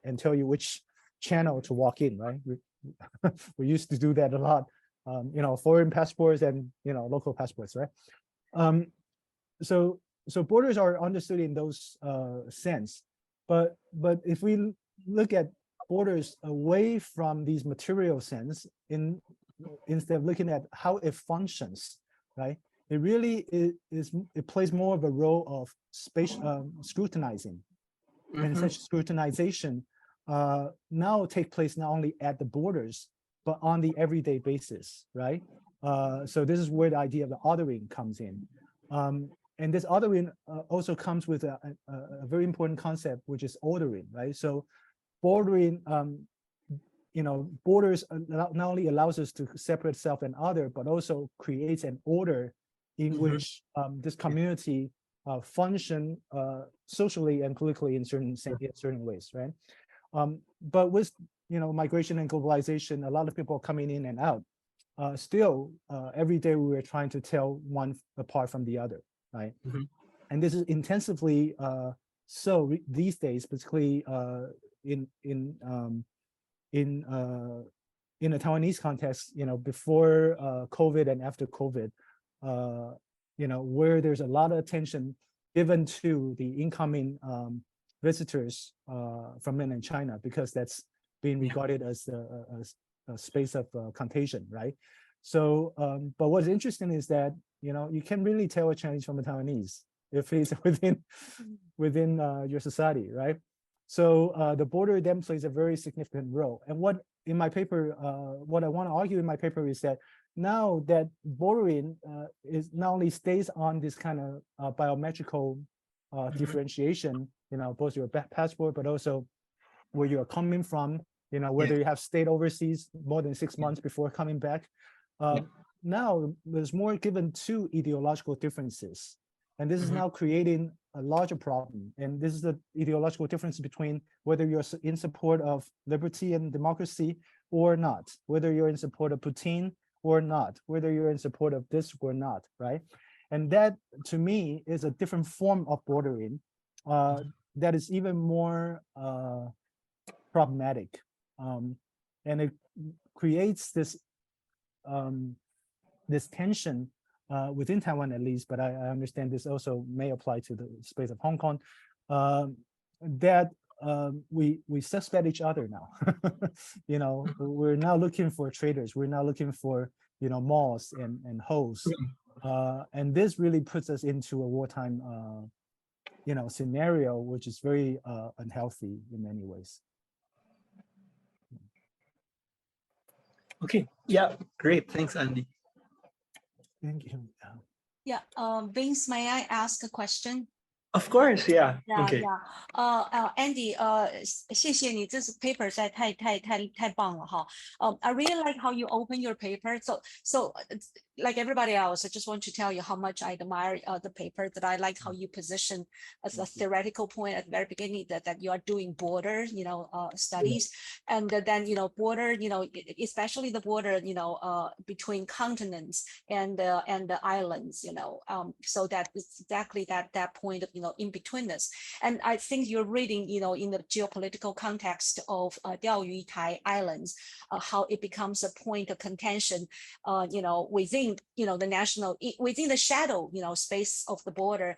and tell you which channel to walk in, right? We used to do that a lot, you know, foreign passports and, you know, local passports, right? So borders are understood in those sense, but if we look at borders away from these material sense, instead of looking at how it functions, right? It really it plays more of a role of scrutinizing, and such scrutinization now take place not only at the borders, but on the everyday basis, right? So this is where the idea of the othering comes in. And this othering also comes with a very important concept, which is ordering, right? So bordering, you know, borders not only allows us to separate self and other, but also creates an order in which this community function socially and politically in certain ways, right? But with, you know, migration and globalization, a lot of people are coming in and out. Still, every day we are trying to tell one apart from the other, right? And this is intensively so these days, particularly in a Taiwanese context, you know, before COVID and after COVID, you know, where there's a lot of attention given to the incoming visitors from mainland China, because that's being regarded as a space of contagion, right? So, but what's interesting is that, you know, you can really tell a Chinese from a Taiwanese if he's within your society, right? So the border then plays a very significant role. And what in my paper, what I want to argue in my paper is that now that bordering is not only stays on this kind of biometrical differentiation, you know, both your passport, but also where you're coming from, you know, whether you have stayed overseas more than 6 months before coming back. Now there's more given to ideological differences. And this is now creating a larger problem. And this is the ideological difference between whether you're in support of liberty and democracy or not, whether you're in support of Putin or not, whether you're in support of this or not, right? And that, to me, is a different form of bordering that is even more problematic. And it creates this this tension within Taiwan, at least, but I understand this also may apply to the space of Hong Kong, that we suspect each other now. You know, we're now looking for traders. We're now looking for, you know, malls and hosts. And this really puts us into a wartime, you know, scenario, which is very unhealthy in many ways. Okay. Yeah. Great. Thanks, Andy. Thank you. Yeah, Vince, may I ask a question? Of course, yeah. Yeah, Okay. yeah. Andy, 谢谢你，这是 paper 实在太棒了哈。I really like how you open your paper. So like everybody else, I just want to tell you how much I admire the paper. That I like how you position as a theoretical point at the very beginning that you are doing border, studies, and then border, especially the border, between continents and the islands, so that it's exactly that point of in betweenness. And I think you're reading, in the geopolitical context of Diaoyu Tai Islands, how it becomes a point of contention, within, the national, within the shadow, space of the border,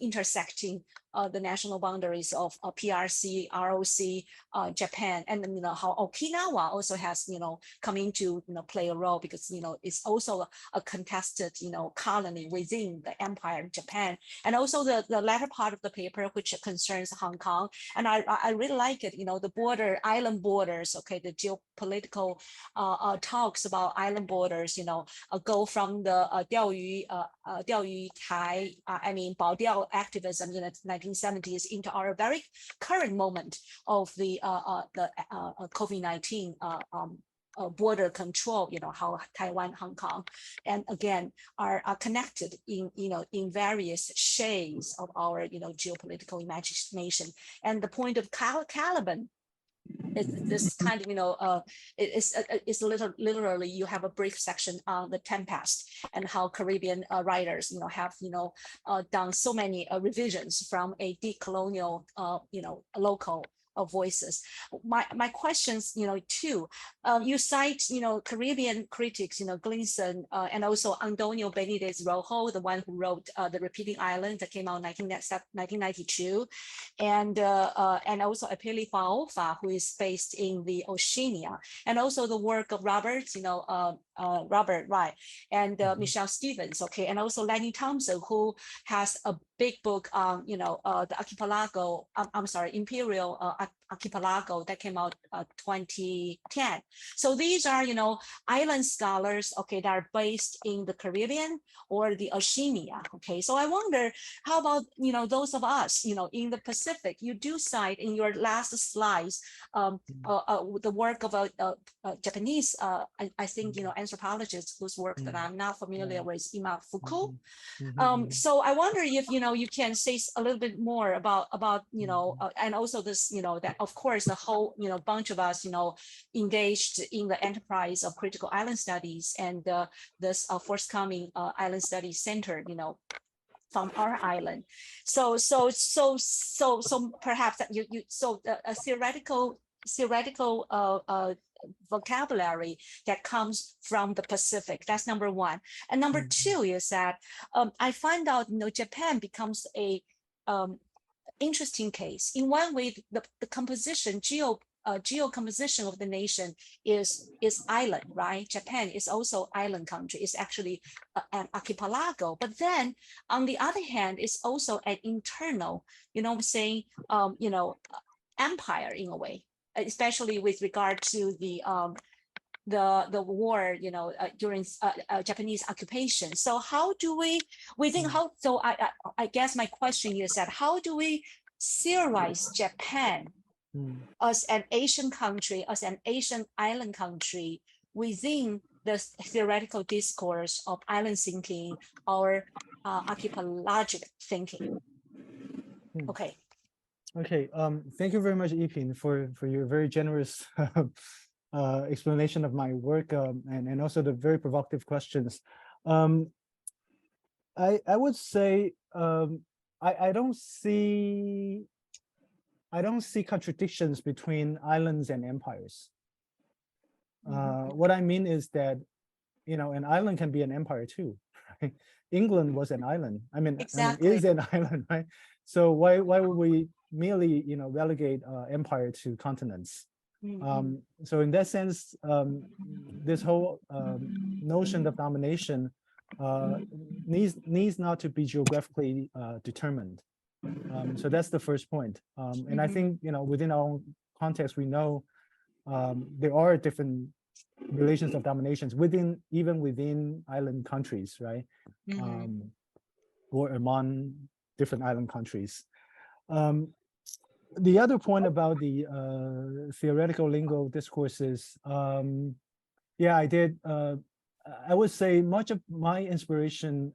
intersecting the national boundaries of PRC, ROC, Japan, and how Okinawa also has come into play a role because it's also a contested colony within the empire of Japan, and also the latter part of the paper which concerns Hong Kong, and I really like it. The island borders. Okay, the geopolitical talks about island borders. Go from the Diaoyu Tai, Baodiao activism in the 1970s into our very current moment of the COVID-19 border control, how Taiwan, Hong Kong, and again are connected in various shades of our geopolitical imagination. And the point of Caliban is this kind of it's literally you have a brief section on the Tempest and how Caribbean writers have done so many revisions from a decolonial local voices. My questions, too. You cite, Caribbean critics, Gleason, and also Antonio Benitez Rojo, the one who wrote The Repeating Island that came out in 1992, and also Apeli Faofa, who is based in the Oceania, and also the work of Robert, Robert, right, and Michelle Stevens, okay, and also Lenny Thompson, who has a big book on, the archipelago, Imperial Archipelago that came out 2010. So these are, island scholars, okay, that are based in the Caribbean or the Oceania, okay. So I wonder, how about, those of us, in the Pacific? You do cite in your last slides the work of a Japanese, I think, anthropologist whose work that I'm not familiar with, Ima Fuku. So I wonder if you can say a little bit more about and also this that of course the whole bunch of us engaged in the enterprise of critical island studies and this forthcoming island studies center from our island. So perhaps that a theoretical vocabulary that comes from the Pacific. That's number one. And number two is that I find out, Japan becomes a interesting case. In one way, the composition, geo composition of the nation is island, right? Japan is also island country. It's actually an archipelago. But then on the other hand, it's also an internal, empire in a way, especially with regard to the war, during Japanese occupation. So how do we think how? So I guess my question is that how do we theorize Japan as an Asian country, as an Asian island country within the theoretical discourse of island thinking or archipelagic thinking? Okay. Okay, thank you very much, Yiping, for your very generous explanation of my work and also the very provocative questions. I would say I don't see contradictions between islands and empires. What I mean is that an island can be an empire too. Right? England was an island. Exactly. Is an island, right? So why would we merely relegate empire to continents? So in that sense, this whole notion of domination needs not to be geographically determined. So that's the first point. And I think within our own context, we know there are different relations of dominations even within island countries, right? Or among different island countries. The other point about the theoretical lingo discourses, yeah, I did. I would say much of my inspiration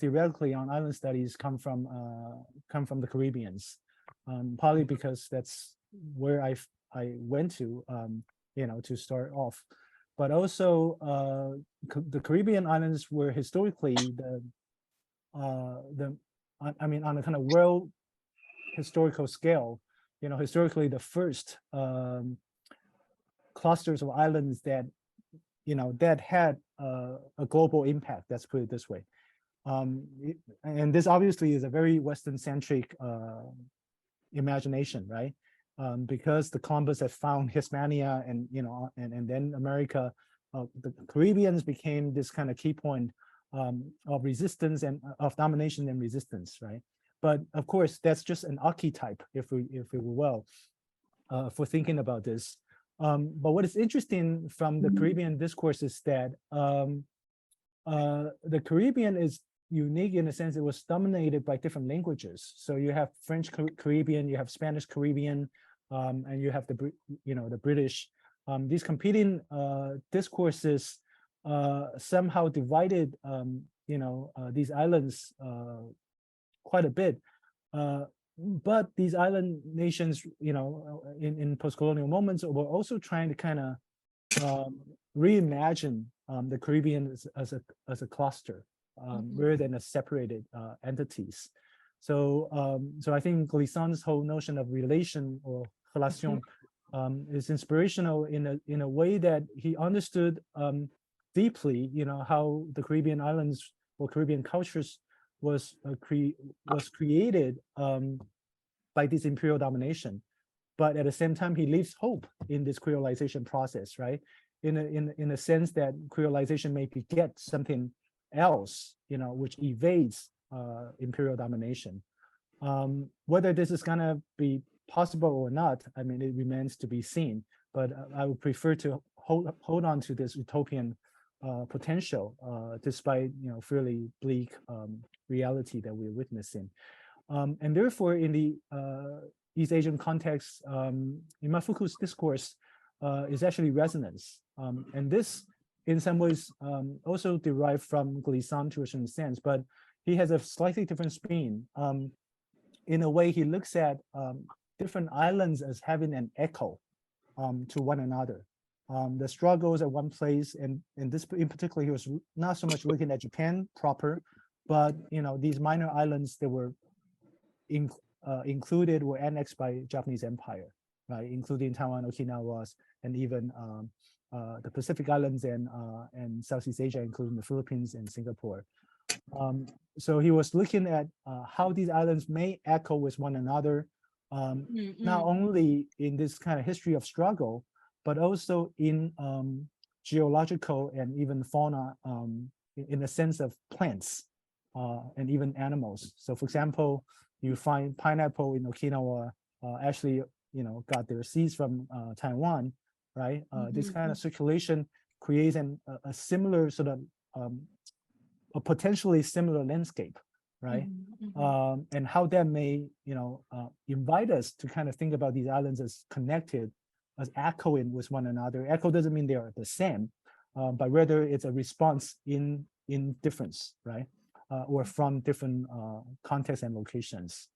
theoretically on island studies come from the Caribbeans, partly because that's where I went to, to start off, but also the Caribbean islands were historically I mean, on a kind of world historical scale, historically the first clusters of islands that that had a global impact. Let's put it this way. And this obviously is a very Western-centric imagination, right? Because the Columbus had found Hispania and and then America, the Caribbeans became this kind of key point of resistance and of domination and resistance, right? But of course, that's just an archetype, if we will, for thinking about this. But what is interesting from the Caribbean discourse is that the Caribbean is unique in the sense it was dominated by different languages. So you have French Caribbean, you have Spanish Caribbean, and you have the British. These competing discourses somehow divided these islands quite a bit. But these island nations, in post-colonial moments, were also trying to kind of reimagine the Caribbean as a cluster, rather than as separated entities. So I think Glissant's whole notion of relation or relation is inspirational in a way that he understood deeply, how the Caribbean islands or Caribbean cultures was created by this imperial domination, but at the same time he leaves hope in this creolization process, right? In a sense that creolization may beget something else, which evades imperial domination. Whether this is gonna be possible or not, I mean, it remains to be seen. But I would prefer to hold on to this utopian potential, despite fairly bleak reality that we're witnessing. And therefore, in the East Asian context, Imafuku's discourse is actually resonance. And this, in some ways, also derived from Glissant to a certain sense, but he has a slightly different spin. In a way, he looks at different islands as having an echo to one another. The struggles at one place, and this in particular, he was not so much looking at Japan proper, but these minor islands that were included were annexed by Japanese Empire, right? Including Taiwan, Okinawa, and even the Pacific Islands and Southeast Asia, including the Philippines and Singapore. So he was looking at how these islands may echo with one another, not only in this kind of history of struggle, but also in geological and even fauna, in the sense of plants and even animals. So, for example, you find pineapple in Okinawa actually, got their seeds from Taiwan, right? This kind of circulation creates a similar sort of a potentially similar landscape, right? And how that may, invite us to kind of think about these islands as connected, as echoing with one another. Echo doesn't mean they are the same, but rather it's a response in difference, right? Or from different contexts and locations.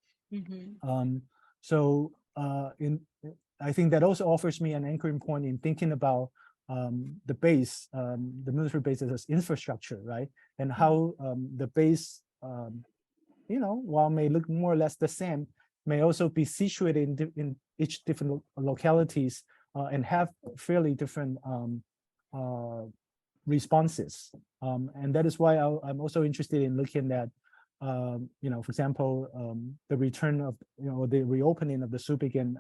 So I think that also offers me an anchoring point in thinking about the base, the military base as infrastructure, right? And how the base, while may look more or less the same, may also be situated in each different localities and have fairly different responses. And that is why I'm also interested in looking at, for example, the return of, the reopening of the Subic and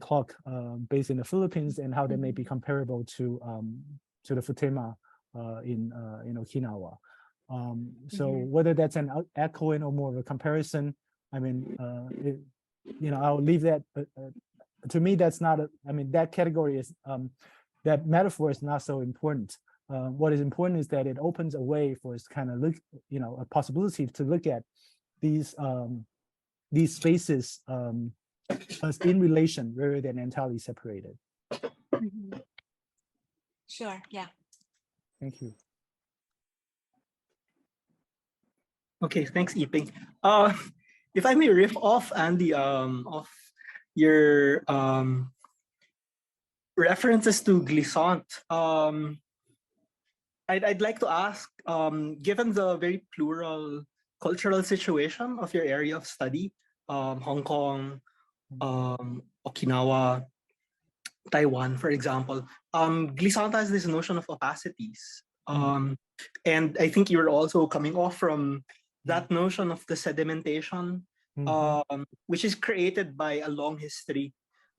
Clark base in the Philippines, and how they may be comparable to the Futema in Okinawa. So whether that's an echoing or more of a comparison, I mean, I'll leave that. To me, that's not that category is, that metaphor is not so important. What is important is that it opens a way for us to kind of look, a possibility to look at these spaces as in relation rather than entirely separated. Mhm. Sure, yeah. Thank you. Okay, thanks, Yiping. If I may riff off, Andy, of your references to glissant, I'd like to ask, given the very plural cultural situation of your area of study, Hong Kong, Okinawa, Taiwan, for example, glissant has this notion of opacities. And I think you're also coming off from that notion of the sedimentation, which is created by a long history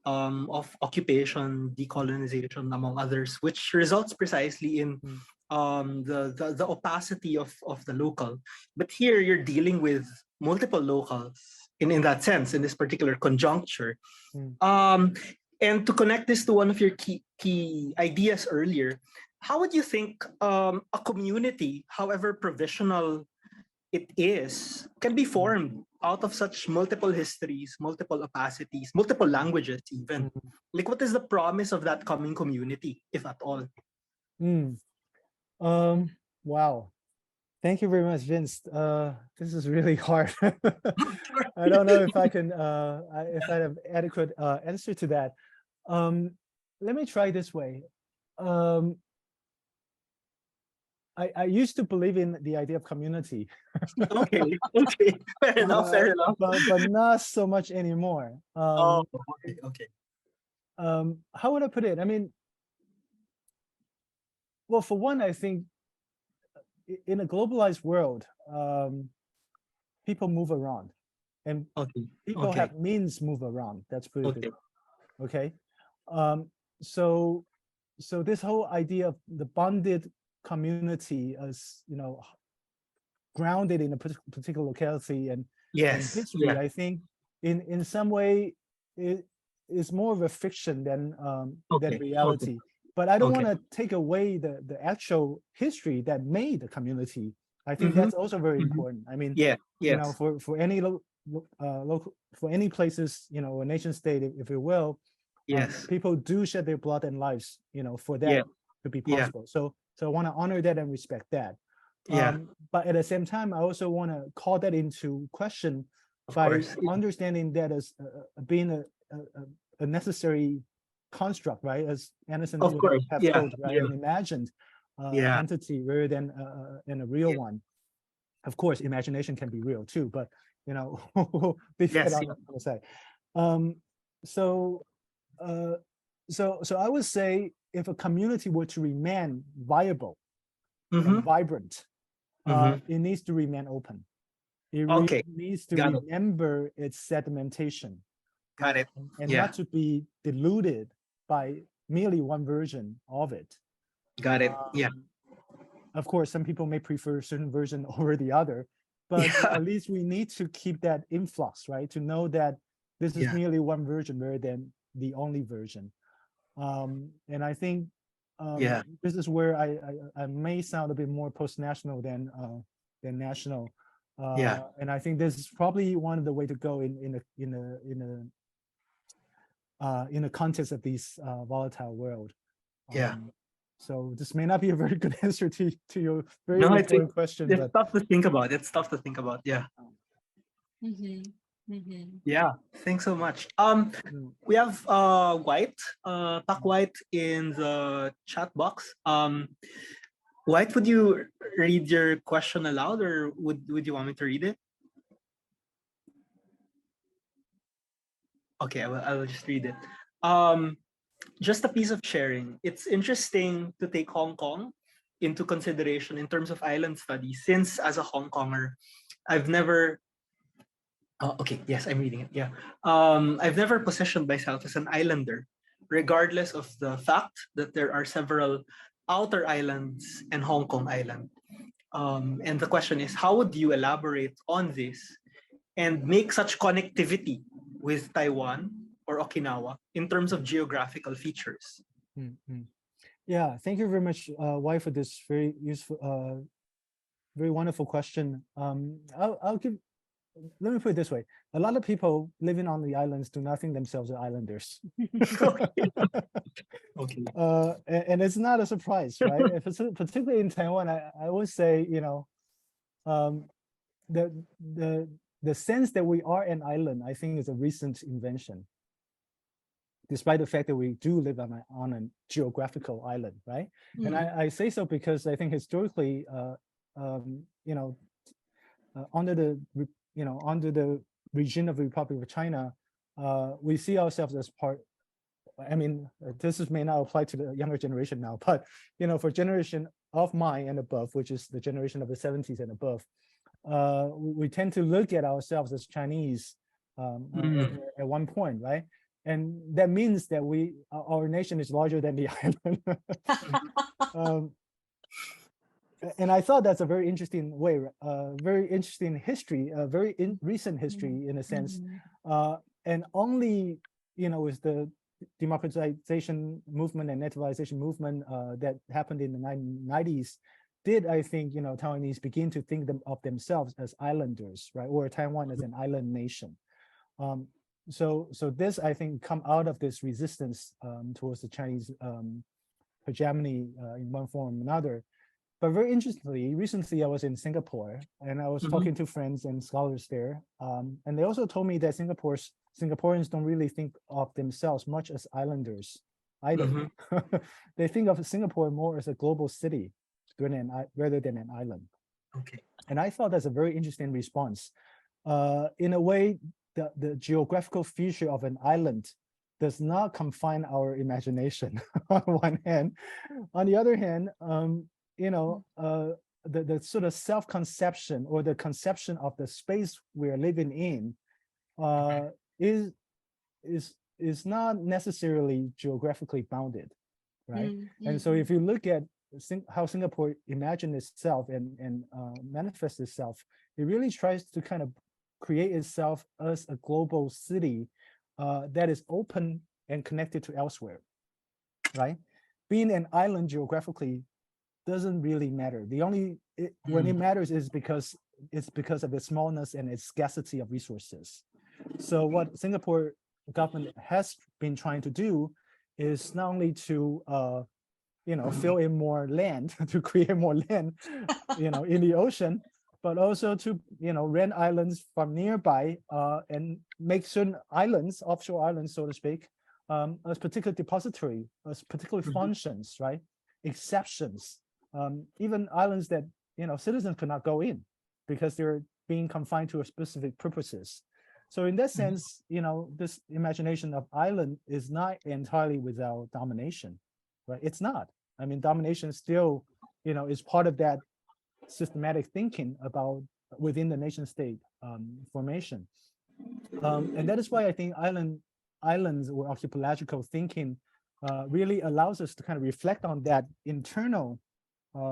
of occupation, decolonization, among others, which results precisely in the opacity of the local. But here you're dealing with multiple locals in that sense, in this particular conjuncture. And to connect this to one of your key ideas earlier, how would you think a community, however provisional it is, can be formed out of such multiple histories, multiple opacities, multiple languages even? Like, what is the promise of that coming community, if at all? Wow. Thank you very much, Vince. This is really hard. I don't know if I can if I have adequate answer to that. Let me try this way. I used to believe in the idea of community. Okay, fair enough, fair enough. But not so much anymore. Okay. How would I put it? I mean, well, for one, I think in a globalized world, people move around, and people have means move around. That's pretty good. Okay. So this whole idea of the bonded community as, you know, grounded in a particular locality and history, I think in some way it is more of a fiction than reality. But I don't want to take away the actual history that made the community. I think that's also very important. I mean, you know, for any local, for any places, you know, a nation state, if you will, people do shed their blood and lives, you know, for that to be possible. So I want to honor that and respect that. But at the same time, I also want to call that into question by understanding that as being a necessary construct, right? As Anderson would have told, right? An imagined entity rather than a real one. Of course, imagination can be real too, but you know, say. So I would say if a community were to remain viable and vibrant, it needs to remain open. It needs to remember its sedimentation. Got it. And not to be diluted by merely one version of it. Got it. Of course, some people may prefer a certain version over the other, but at least we need to keep that influx, right? To know that this is merely one version rather than the only version. And I think this is where I may sound a bit more post-national than national. And I think this is probably one of the way to go in the context of this volatile world. So this may not be a very good answer to your very important question. It's tough to think about. It's tough to think about. Yeah. Yeah. Thanks so much. We have White, Tak White in the chat box. White, would you read your question aloud, or would you want me to read it? Okay, I will just read it. Just a piece of sharing. It's interesting to take Hong Kong into consideration in terms of island studies, since as a Hong Konger, I've never. Okay, yes, I'm reading it. Yeah, I've never positioned myself as an islander, regardless of the fact that there are several outer islands and Hong Kong Island. And the question is, how would you elaborate on this and make such connectivity with Taiwan or Okinawa in terms of geographical features? Yeah, thank you very much, Wai, for this very useful, very wonderful question. I'll give let me put it this way. A lot of people living on the islands do not think themselves as islanders. Okay. And it's not a surprise, right? If it's particularly in Taiwan, I would say, you know, the sense that we are an island, I think, is a recent invention, despite the fact that we do live on a geographical island, right? And I say so because I think historically, you know, under the regime of the Republic of China, we see ourselves as part. I mean, may not apply to the younger generation now, but you know, for generation of mine and above, which is the generation of the 70s and above, we tend to look at ourselves as Chinese at one point, right? And that means that our nation is larger than the island. And I thought that's a very interesting way, very interesting history, a very recent history in a sense. And only, you know, with the democratization movement and naturalization movement that happened in the 1990s, did I think, you know, Taiwanese begin to think of themselves as islanders, right? Or Taiwan as an island nation. So this, I think, come out of this resistance towards the Chinese hegemony in one form or another. But very interestingly, recently I was in Singapore and I was talking to friends and scholars there. And they also told me that Singaporeans don't really think of themselves much as islanders either. They think of Singapore more as a global city rather than an island. Okay. And I thought that's a very interesting response. In a way, the geographical feature of an island does not confine our imagination on one hand. On the other hand, you know, the sort of self-conception or the conception of the space we're living in is not necessarily geographically bounded, right? And so if you look at how Singapore imagines itself and manifests itself, it really tries to kind of create itself as a global city that is open and connected to elsewhere, right? Being an island geographically doesn't really matter. When it matters is because of its smallness and its scarcity of resources. So what Singapore government has been trying to do is not only to you know, fill in more land, to create more land, you know, in the ocean, but also to, you know, rent islands from nearby and make certain islands, offshore islands, so to speak, as particular depository, as particular functions, right? Exceptions, even islands that, you know, citizens could not go in because they're being confined to a specific purposes. So in that sense, you know, this imagination of island is not entirely without domination, right? It's not. I mean, domination still, you know, is part of that systematic thinking about within the nation state formation. And that is why I think islands or archipelagical thinking really allows us to kind of reflect on that internal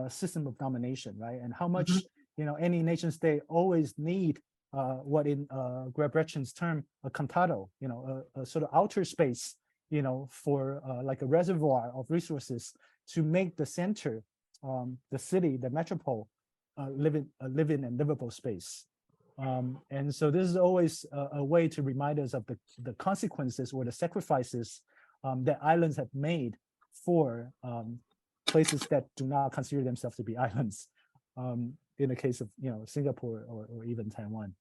system of domination, right? And how much, you know, any nation state always need what in Greg Brechen's term, a cantado, you know, a sort of outer space, you know, for like a reservoir of resources to make the center, the city, the metropole, living and livable space. And so this is always a way to remind us of the consequences or the sacrifices that islands have made for places that do not consider themselves to be islands. In the case of, you know, Singapore or even Taiwan.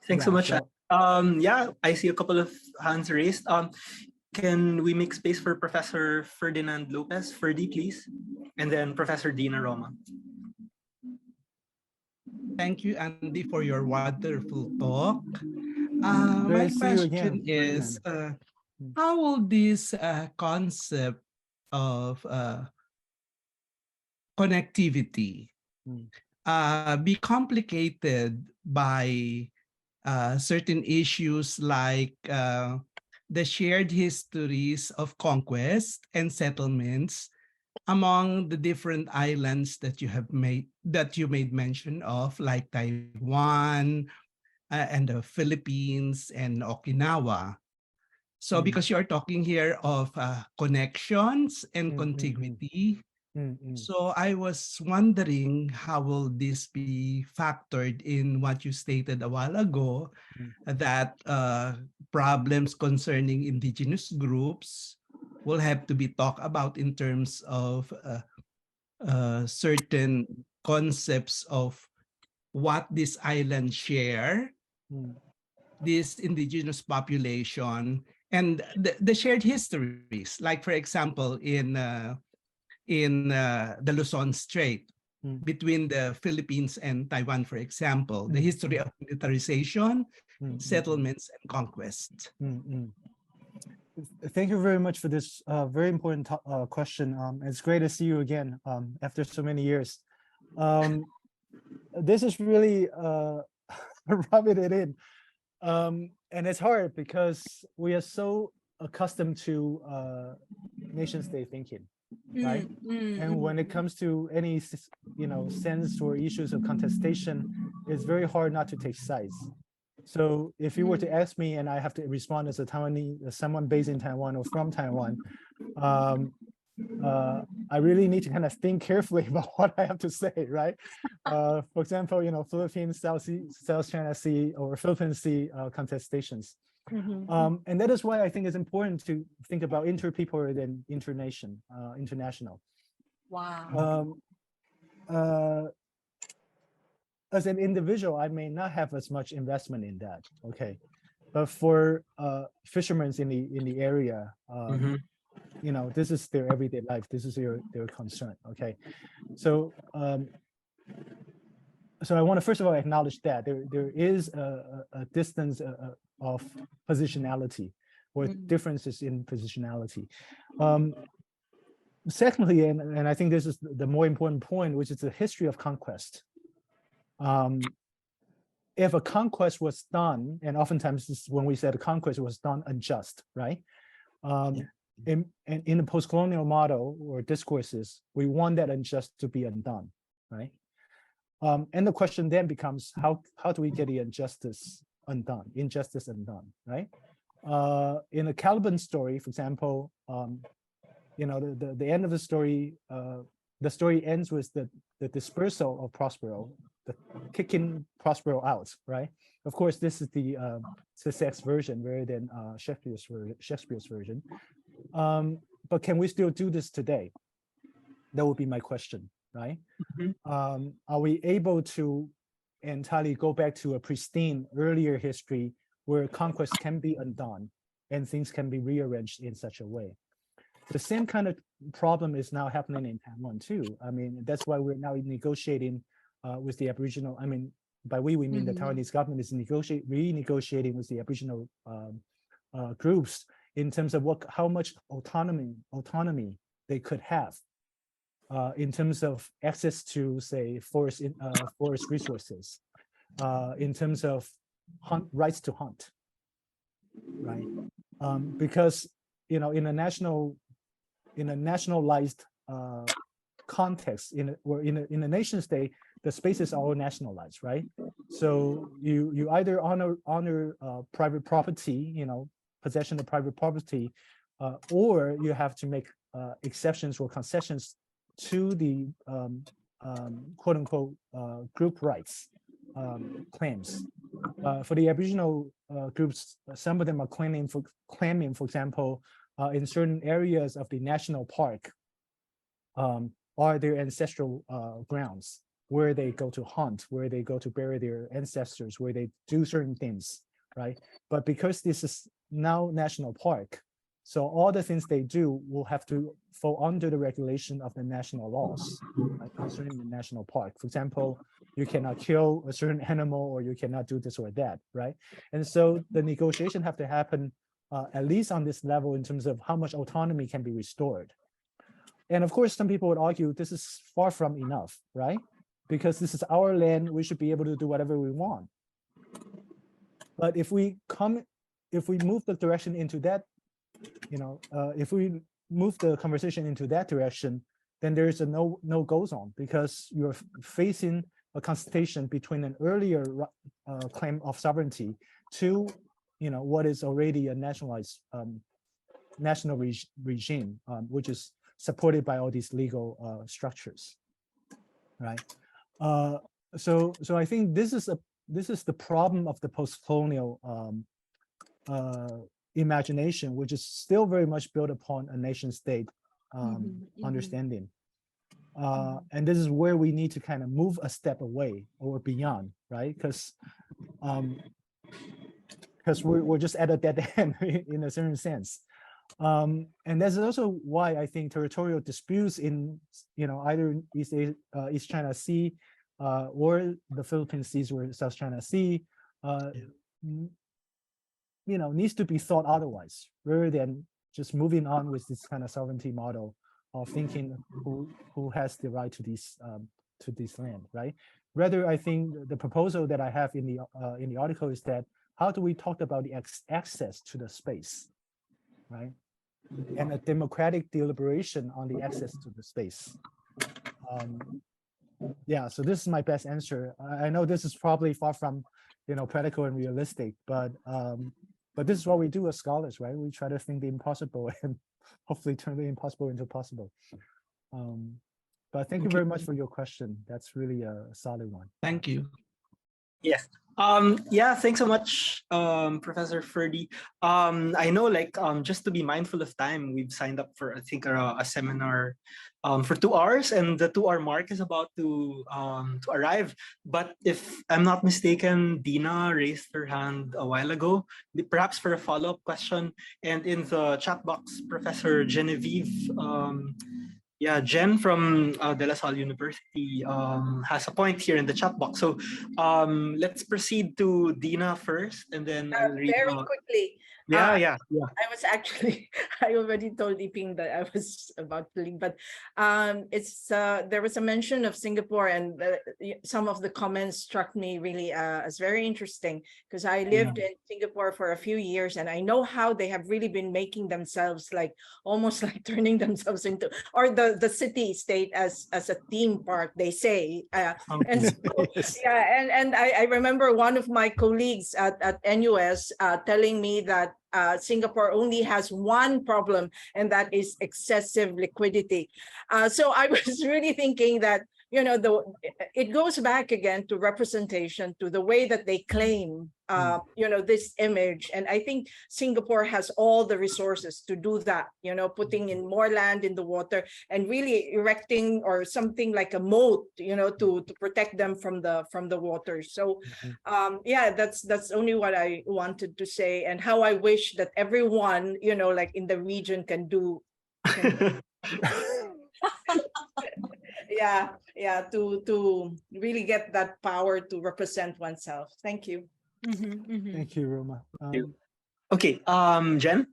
Thanks so much. Yeah, I see a couple of hands raised. Can we make space for Professor Ferdinand Lopez? Ferdy, please. And then Professor Dina Roma. Thank you, Andy, for your wonderful talk. My question is, how will this concept of connectivity be complicated by certain issues like the shared histories of conquest and settlements among the different islands that you made mention of, like Taiwan and the Philippines and Okinawa. So because you are talking here of connections and contiguity, So I was wondering how will this be factored in what you stated a while ago, that problems concerning indigenous groups will have to be talked about in terms of certain concepts of what this island share, this indigenous population, and the shared histories. Like, for example, in the Luzon Strait, between the Philippines and Taiwan, for example, the history of militarization, settlements, and conquest. Thank you very much for this very important question. It's great to see you again after so many years. This is really rubbing it in. And it's hard because we are so accustomed to nation state thinking, right? And when it comes to any, sense or issues of contestation, it's very hard not to take sides. So if you were to ask me and I have to respond as a Taiwanese, as someone based in Taiwan or from Taiwan, I really need to kind of think carefully about what I have to say, right? For example, Philippines, South China Sea or Philippine Sea contestations. And that is why I think it's important to think about interpeople rather than international. Wow. As an individual, I may not have as much investment in that, okay? But for fishermen in the area, this is their everyday life. This is their concern, okay? So so I want to first of all acknowledge that there is a distance of positionality or differences in positionality. Secondly, and I think this is the more important point, which is the history of conquest. If a conquest was done, and oftentimes this, when we said a conquest was done unjust, right? In the post-colonial model or discourses, we want that unjust to be undone, right? And the question then becomes, how do we get the injustice undone, right? In the Caliban story, for example, the end of the story ends with the dispersal of Prospero, the kicking Prospero out, right? Of course, this is the Sussex version rather than Shakespeare's version. But can we still do this today? That would be my question, right? Are we able to entirely go back to a pristine earlier history where conquest can be undone and things can be rearranged in such a way? The same kind of problem is now happening in Taiwan too. I mean, that's why we're now negotiating with the Aboriginal. I mean, by we mean the Taiwanese government is renegotiating with the Aboriginal groups in terms of how much autonomy they could have in terms of access to, say, forest resources, in terms of rights to hunt, right? Because in a nationalized context, in a nation state, the spaces are all nationalized, right? So you either honor private property, possession of private property, or you have to make exceptions or concessions to the quote unquote group rights claims. For the Aboriginal groups, some of them are claiming, for example, in certain areas of the national park, are their ancestral grounds where they go to hunt, where they go to bury their ancestors, where they do certain things, right? But because this is now national park, so all the things they do will have to fall under the regulation of the national laws concerning the national park. For example, you cannot kill a certain animal, or you cannot do this or that, right? And so the negotiation have to happen at least on this level in terms of how much autonomy can be restored. And of course, some people would argue this is far from enough, right? Because this is our land, we should be able to do whatever we want. But if we move the direction into that, if we move the conversation into that direction, then there is a no-go zone, because you're facing a contestation between an earlier claim of sovereignty to, what is already a nationalized national regime, which is supported by all these legal structures, right? So I think this is the problem of the post-colonial imagination, which is still very much built upon a nation state understanding. And this is where we need to kind of move a step away or beyond, right? Because we're just at a dead end in a certain sense. And that's also why I think territorial disputes in either East China Sea or the Philippine Seas or South China Sea needs to be thought otherwise, rather than just moving on with this kind of sovereignty model of thinking who has the right to this land, right? Rather, I think the proposal that I have in the article is that how do we talk about the access to the space, right? And a democratic deliberation on the access to the space. Yeah, so this is my best answer. I know this is probably far from practical and realistic, but this is what we do as scholars, right? We try to think the impossible and hopefully turn the impossible into possible. But thank you very much for your question. That's really a solid one. Thank you. Yes. Yeah, thanks so much, Professor Ferdy. I know, just to be mindful of time, we've signed up for, I think, a seminar for 2 hours, and the 2-hour mark is about to arrive. But if I'm not mistaken, Dina raised her hand a while ago, perhaps for a follow-up question. And in the chat box, Professor Genevieve, Jen from De La Salle University has a point here in the chat box. So let's proceed to Dina first, and then I'll read. Very quickly. Yeah. I was actually, I already told Iping that I was about to leave, but there was a mention of Singapore, and some of the comments struck me really as very interesting, because I lived in Singapore for a few years, and I know how they have really been making themselves almost like turning themselves into, or the city state as a theme park, they say. And so, and I remember one of my colleagues at NUS telling me that Singapore only has one problem, and that is excessive liquidity. So I was really thinking that, it goes back again to representation, to the way that they claim, this image. And I think Singapore has all the resources to do that, putting in more land in the water and really erecting or something like a moat, to protect them from the water. So, that's only what I wanted to say, and how I wish that everyone, in the region can do. To really get that power to represent oneself. Thank you. Thank you, Roma. Okay, Jen?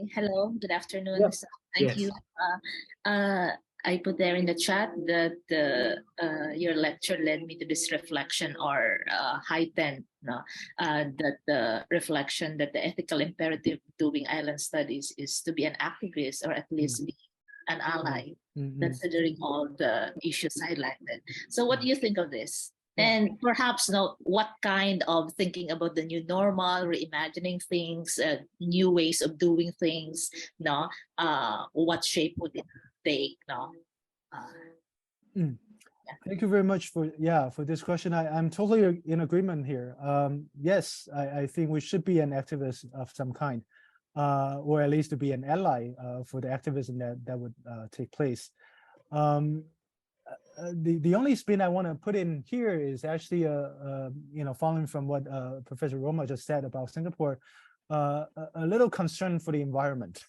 Hello, good afternoon. Yeah. So thank you. I put there in the chat that your lecture led me to this reflection, or heightened that the reflection that the ethical imperative doing island studies is to be an activist, or at least be an ally, considering all the issues highlighted. So what do you think of this? And perhaps what kind of thinking about the new normal, reimagining things, new ways of doing things, what shape would it take? Thank you very much for this question. I'm totally in agreement here. Yes, I think we should be an activist of some kind, or at least to be an ally for the activism that would take place. The only spin I want to put in here is actually following from what Professor Roma just said about Singapore, a little concern for the environment.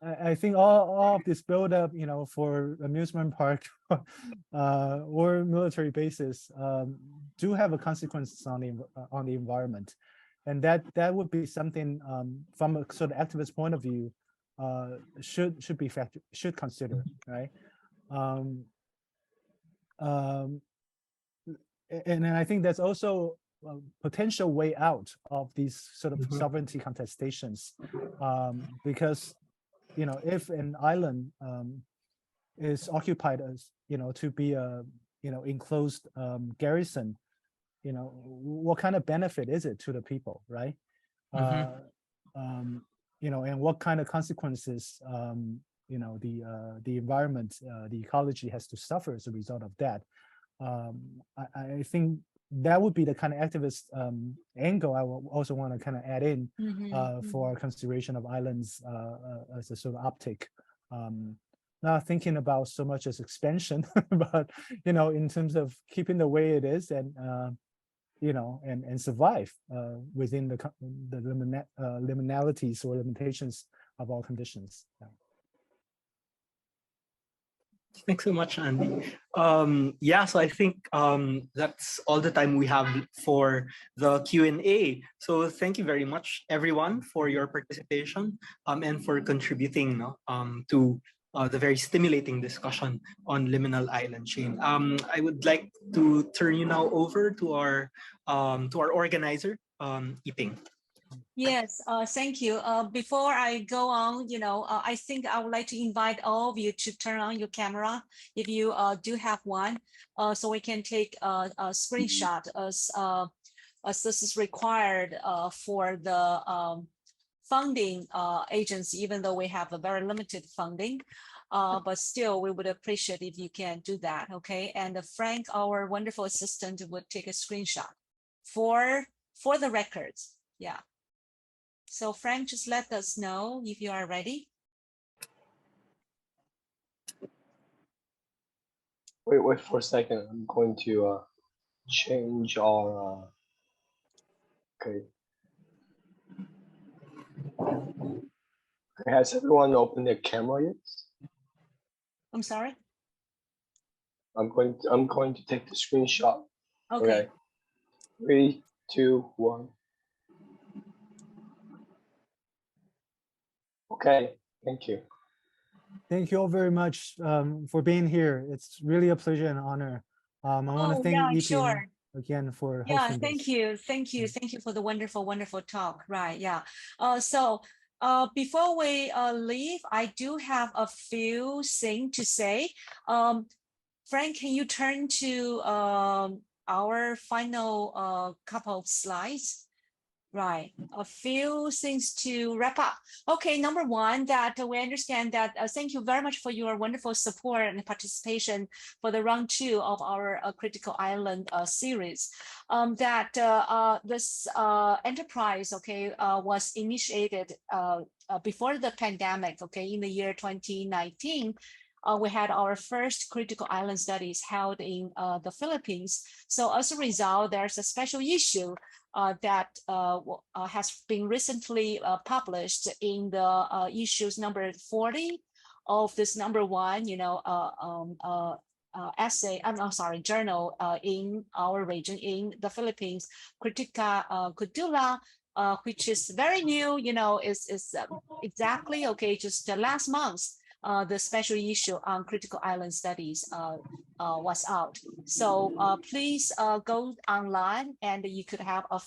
I think all of this buildup, for amusement park or military bases, do have a consequence on the environment, and that would be something from a sort of activist point of view should consider, right? And I think that's also a potential way out of these sort of sovereignty contestations, because if an island is occupied as to be a enclosed garrison, what kind of benefit is it to the people, right? and what kind of consequences, the environment, the ecology has to suffer as a result of that. I think that would be the kind of activist angle I will also want to kind of add in for consideration of islands as a sort of optic. Not thinking about so much as expansion, but in terms of keeping the way it is and and survive within the liminalities or limitations of all conditions. Yeah. Thanks so much, Andy. So I think that's all the time we have for the Q&A. So thank you very much, everyone, for your participation and for contributing to the very stimulating discussion on liminal island chain. I would like to turn you now over to our organizer, Yiping. Yes, thank you. Before I go on, I think I would like to invite all of you to turn on your camera if you do have one, so we can take a screenshot as this is required for the funding agency, even though we have a very limited funding. But still, we would appreciate if you can do that, okay? And Frank, our wonderful assistant, would take a screenshot for the records. Yeah. So Frank, just let us know if you are ready. Wait for a second. I'm going to change our. Okay. Has everyone opened their camera yet? I'm sorry. I'm going to take the screenshot. Okay. 3, 2, 1. Okay, thank you. Thank you all very much for being here. It's really a pleasure and honor. I want to thank Yiping again for hosting thank this. you. Thank you for the wonderful talk. Right, yeah. So before we leave, I do have a few things to say. Frank, can you turn to our final couple of slides? Right, a few things to wrap up. Okay, number one, that we understand that thank you very much for your wonderful support and participation for the round 2 of our critical island series. This enterprise, okay, was initiated before the pandemic, okay, in the year 2019. We had our first critical island studies held in the Philippines. So as a result, there's a special issue that has been recently published in the issues number 40 of this number 1, journal in our region in the Philippines, Critica Cudula, which is very new, is exactly, okay, just last month. The special issue on critical island studies was out. So please go online and you could have a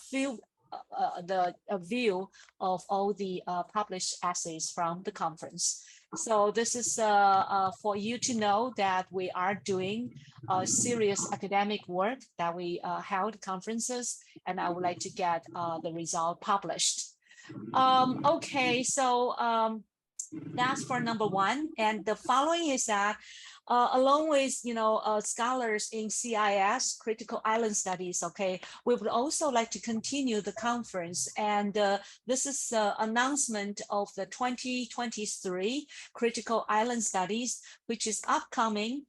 view of all the published essays from the conference. So this is for you to know that we are doing serious academic work, that we held conferences, and I would like to get the result published. Okay, so that's for number 1. And the following is that along with scholars in CIS, critical island studies, okay, we would also like to continue the conference, and this is the announcement of the 2023 critical island studies, which is upcoming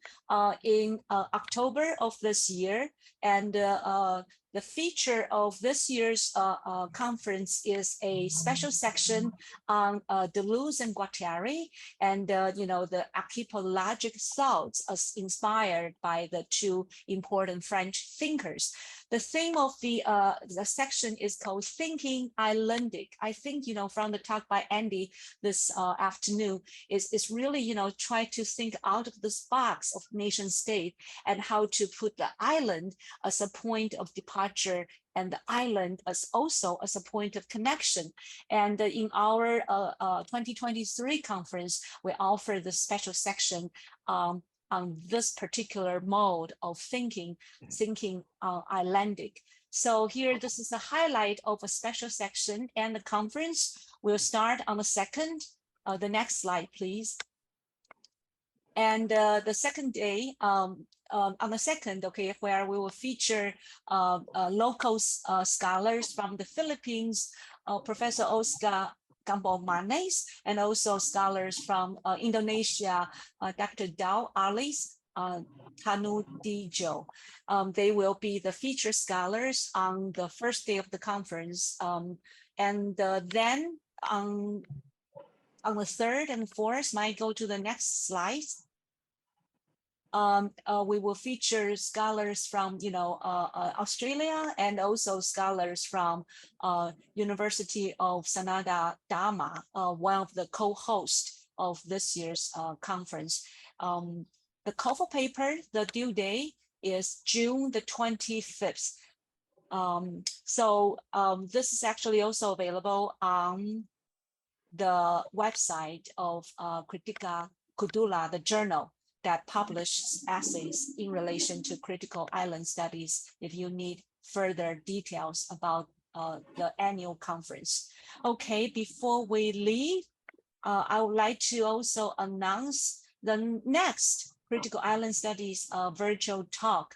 in October of this year. And the feature of this year's conference is a special section on Deleuze and Guattari, and the archipelagic thoughts as inspired by the 2 important French thinkers. The theme of the section is called Thinking Islandic. I think, from the talk by Andy this afternoon, is really, try to think out of this box of nation state and how to put the island as a point of departure and the island as also as a point of connection. And in our 2023 conference, we offer the special section on this particular mode of thinking islandic. So here, this is a highlight of a special section, and the conference will start on the 2nd. The next slide, please. And the second day, on the 2nd, okay, where we will feature local scholars from the Philippines, Professor Oscar Gambomanes, and also scholars from Indonesia, Dr. Dao Alis, Tanudijo. They will be the featured scholars on the first day of the conference. And then on the 3rd and 4th, might go to the next slide. We will feature scholars from, Australia, and also scholars from University of Sanada Dharma, one of the co-hosts of this year's conference. The call for paper, the due date is June the 25th. This is actually also available on the website of Kritika Kudula, the journal that publishes essays in relation to critical island studies, if you need further details about the annual conference. Okay, before we leave, I would like to also announce the next Critical Island Studies virtual talk,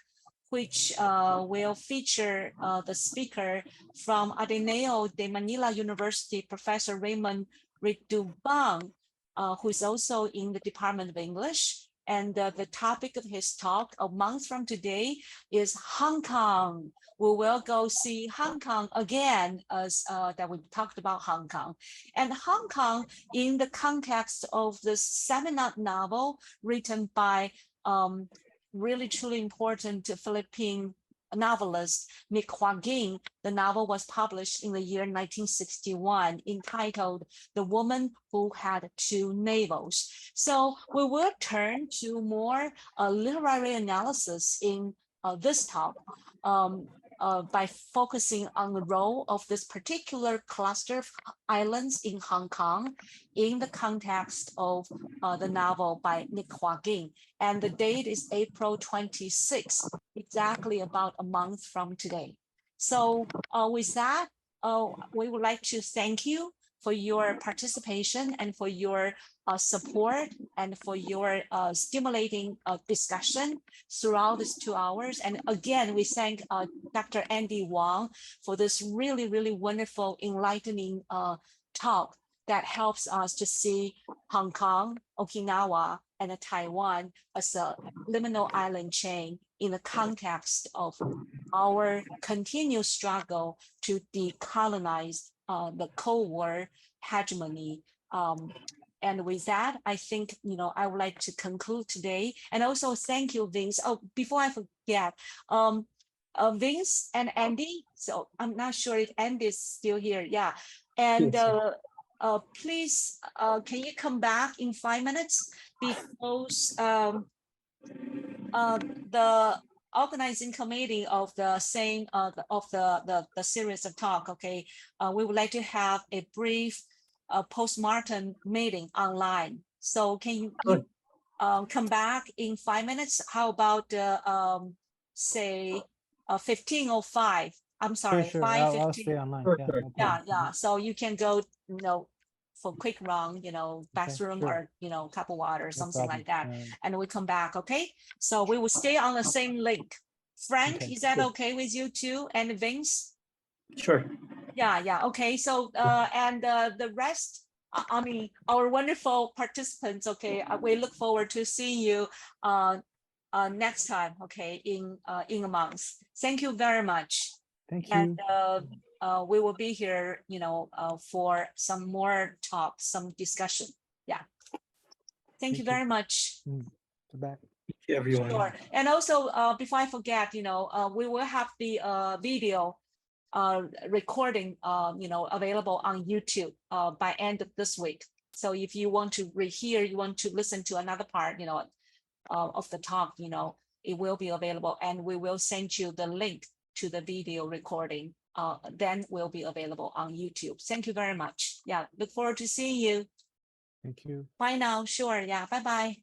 which will feature the speaker from Ateneo de Manila University, Professor Raymond Ridubang, who is also in the Department of English. And the topic of his talk a month from today is Hong Kong. We will go see Hong Kong again, as that we talked about Hong Kong. And Hong Kong in the context of this seminar novel written by really truly important Philippine novelist Nick Wang. The novel was published in the year 1961, entitled The Woman Who Had Two Navels. So we will turn to more literary analysis in this talk by focusing on the role of this particular cluster of islands in Hong Kong in the context of the novel by Nick Wang. And the date is April 26th, exactly about a month from today. So with that, we would like to thank you for your participation and for your support and for your stimulating discussion throughout these 2 hours. And again, we thank Dr. Andy Wang for this really, really wonderful, enlightening talk that helps us to see Hong Kong, Okinawa, and Taiwan as a liminal island chain in the context of our continued struggle to decolonize the Cold War hegemony. And with that, I think, I would like to conclude today. And also thank you, Vince. Oh, before I forget, Vince and Andy, so I'm not sure if Andy is still here. Yeah. And please, can you come back in 5 minutes? Because the organizing committee of the same the series of talk, okay, we would like to have a brief post-mortem meeting online. So can you come back in 5 minutes? How about say 15:05? I'm sorry, Sure. 5:15. I'll stay online. Yeah. So you can go, for a quick run, bathroom, sure. or cup of water, or No something problem. like that, and we come back. Okay. So we will stay on the same link. Frank, Okay, is that sure. okay with you too? And Vince? Sure. Yeah. Okay. So and the rest, I mean, our wonderful participants. Okay, we look forward to seeing you next time. Okay, in a month. Thank you very much. Thank you. And we will be here, for some more talk, some discussion. Yeah. Thank you very much. Back. Thank you, everyone. Sure. And also, before I forget, we will have the video recording, available on YouTube by end of this week. So if you want to rehear, you want to listen to another part, of the talk, it will be available, and we will send you the link to the video recording. Then will be available on YouTube. Thank you very much. Yeah, look forward to seeing you. Thank you. Bye now. Sure. Yeah. Bye-bye.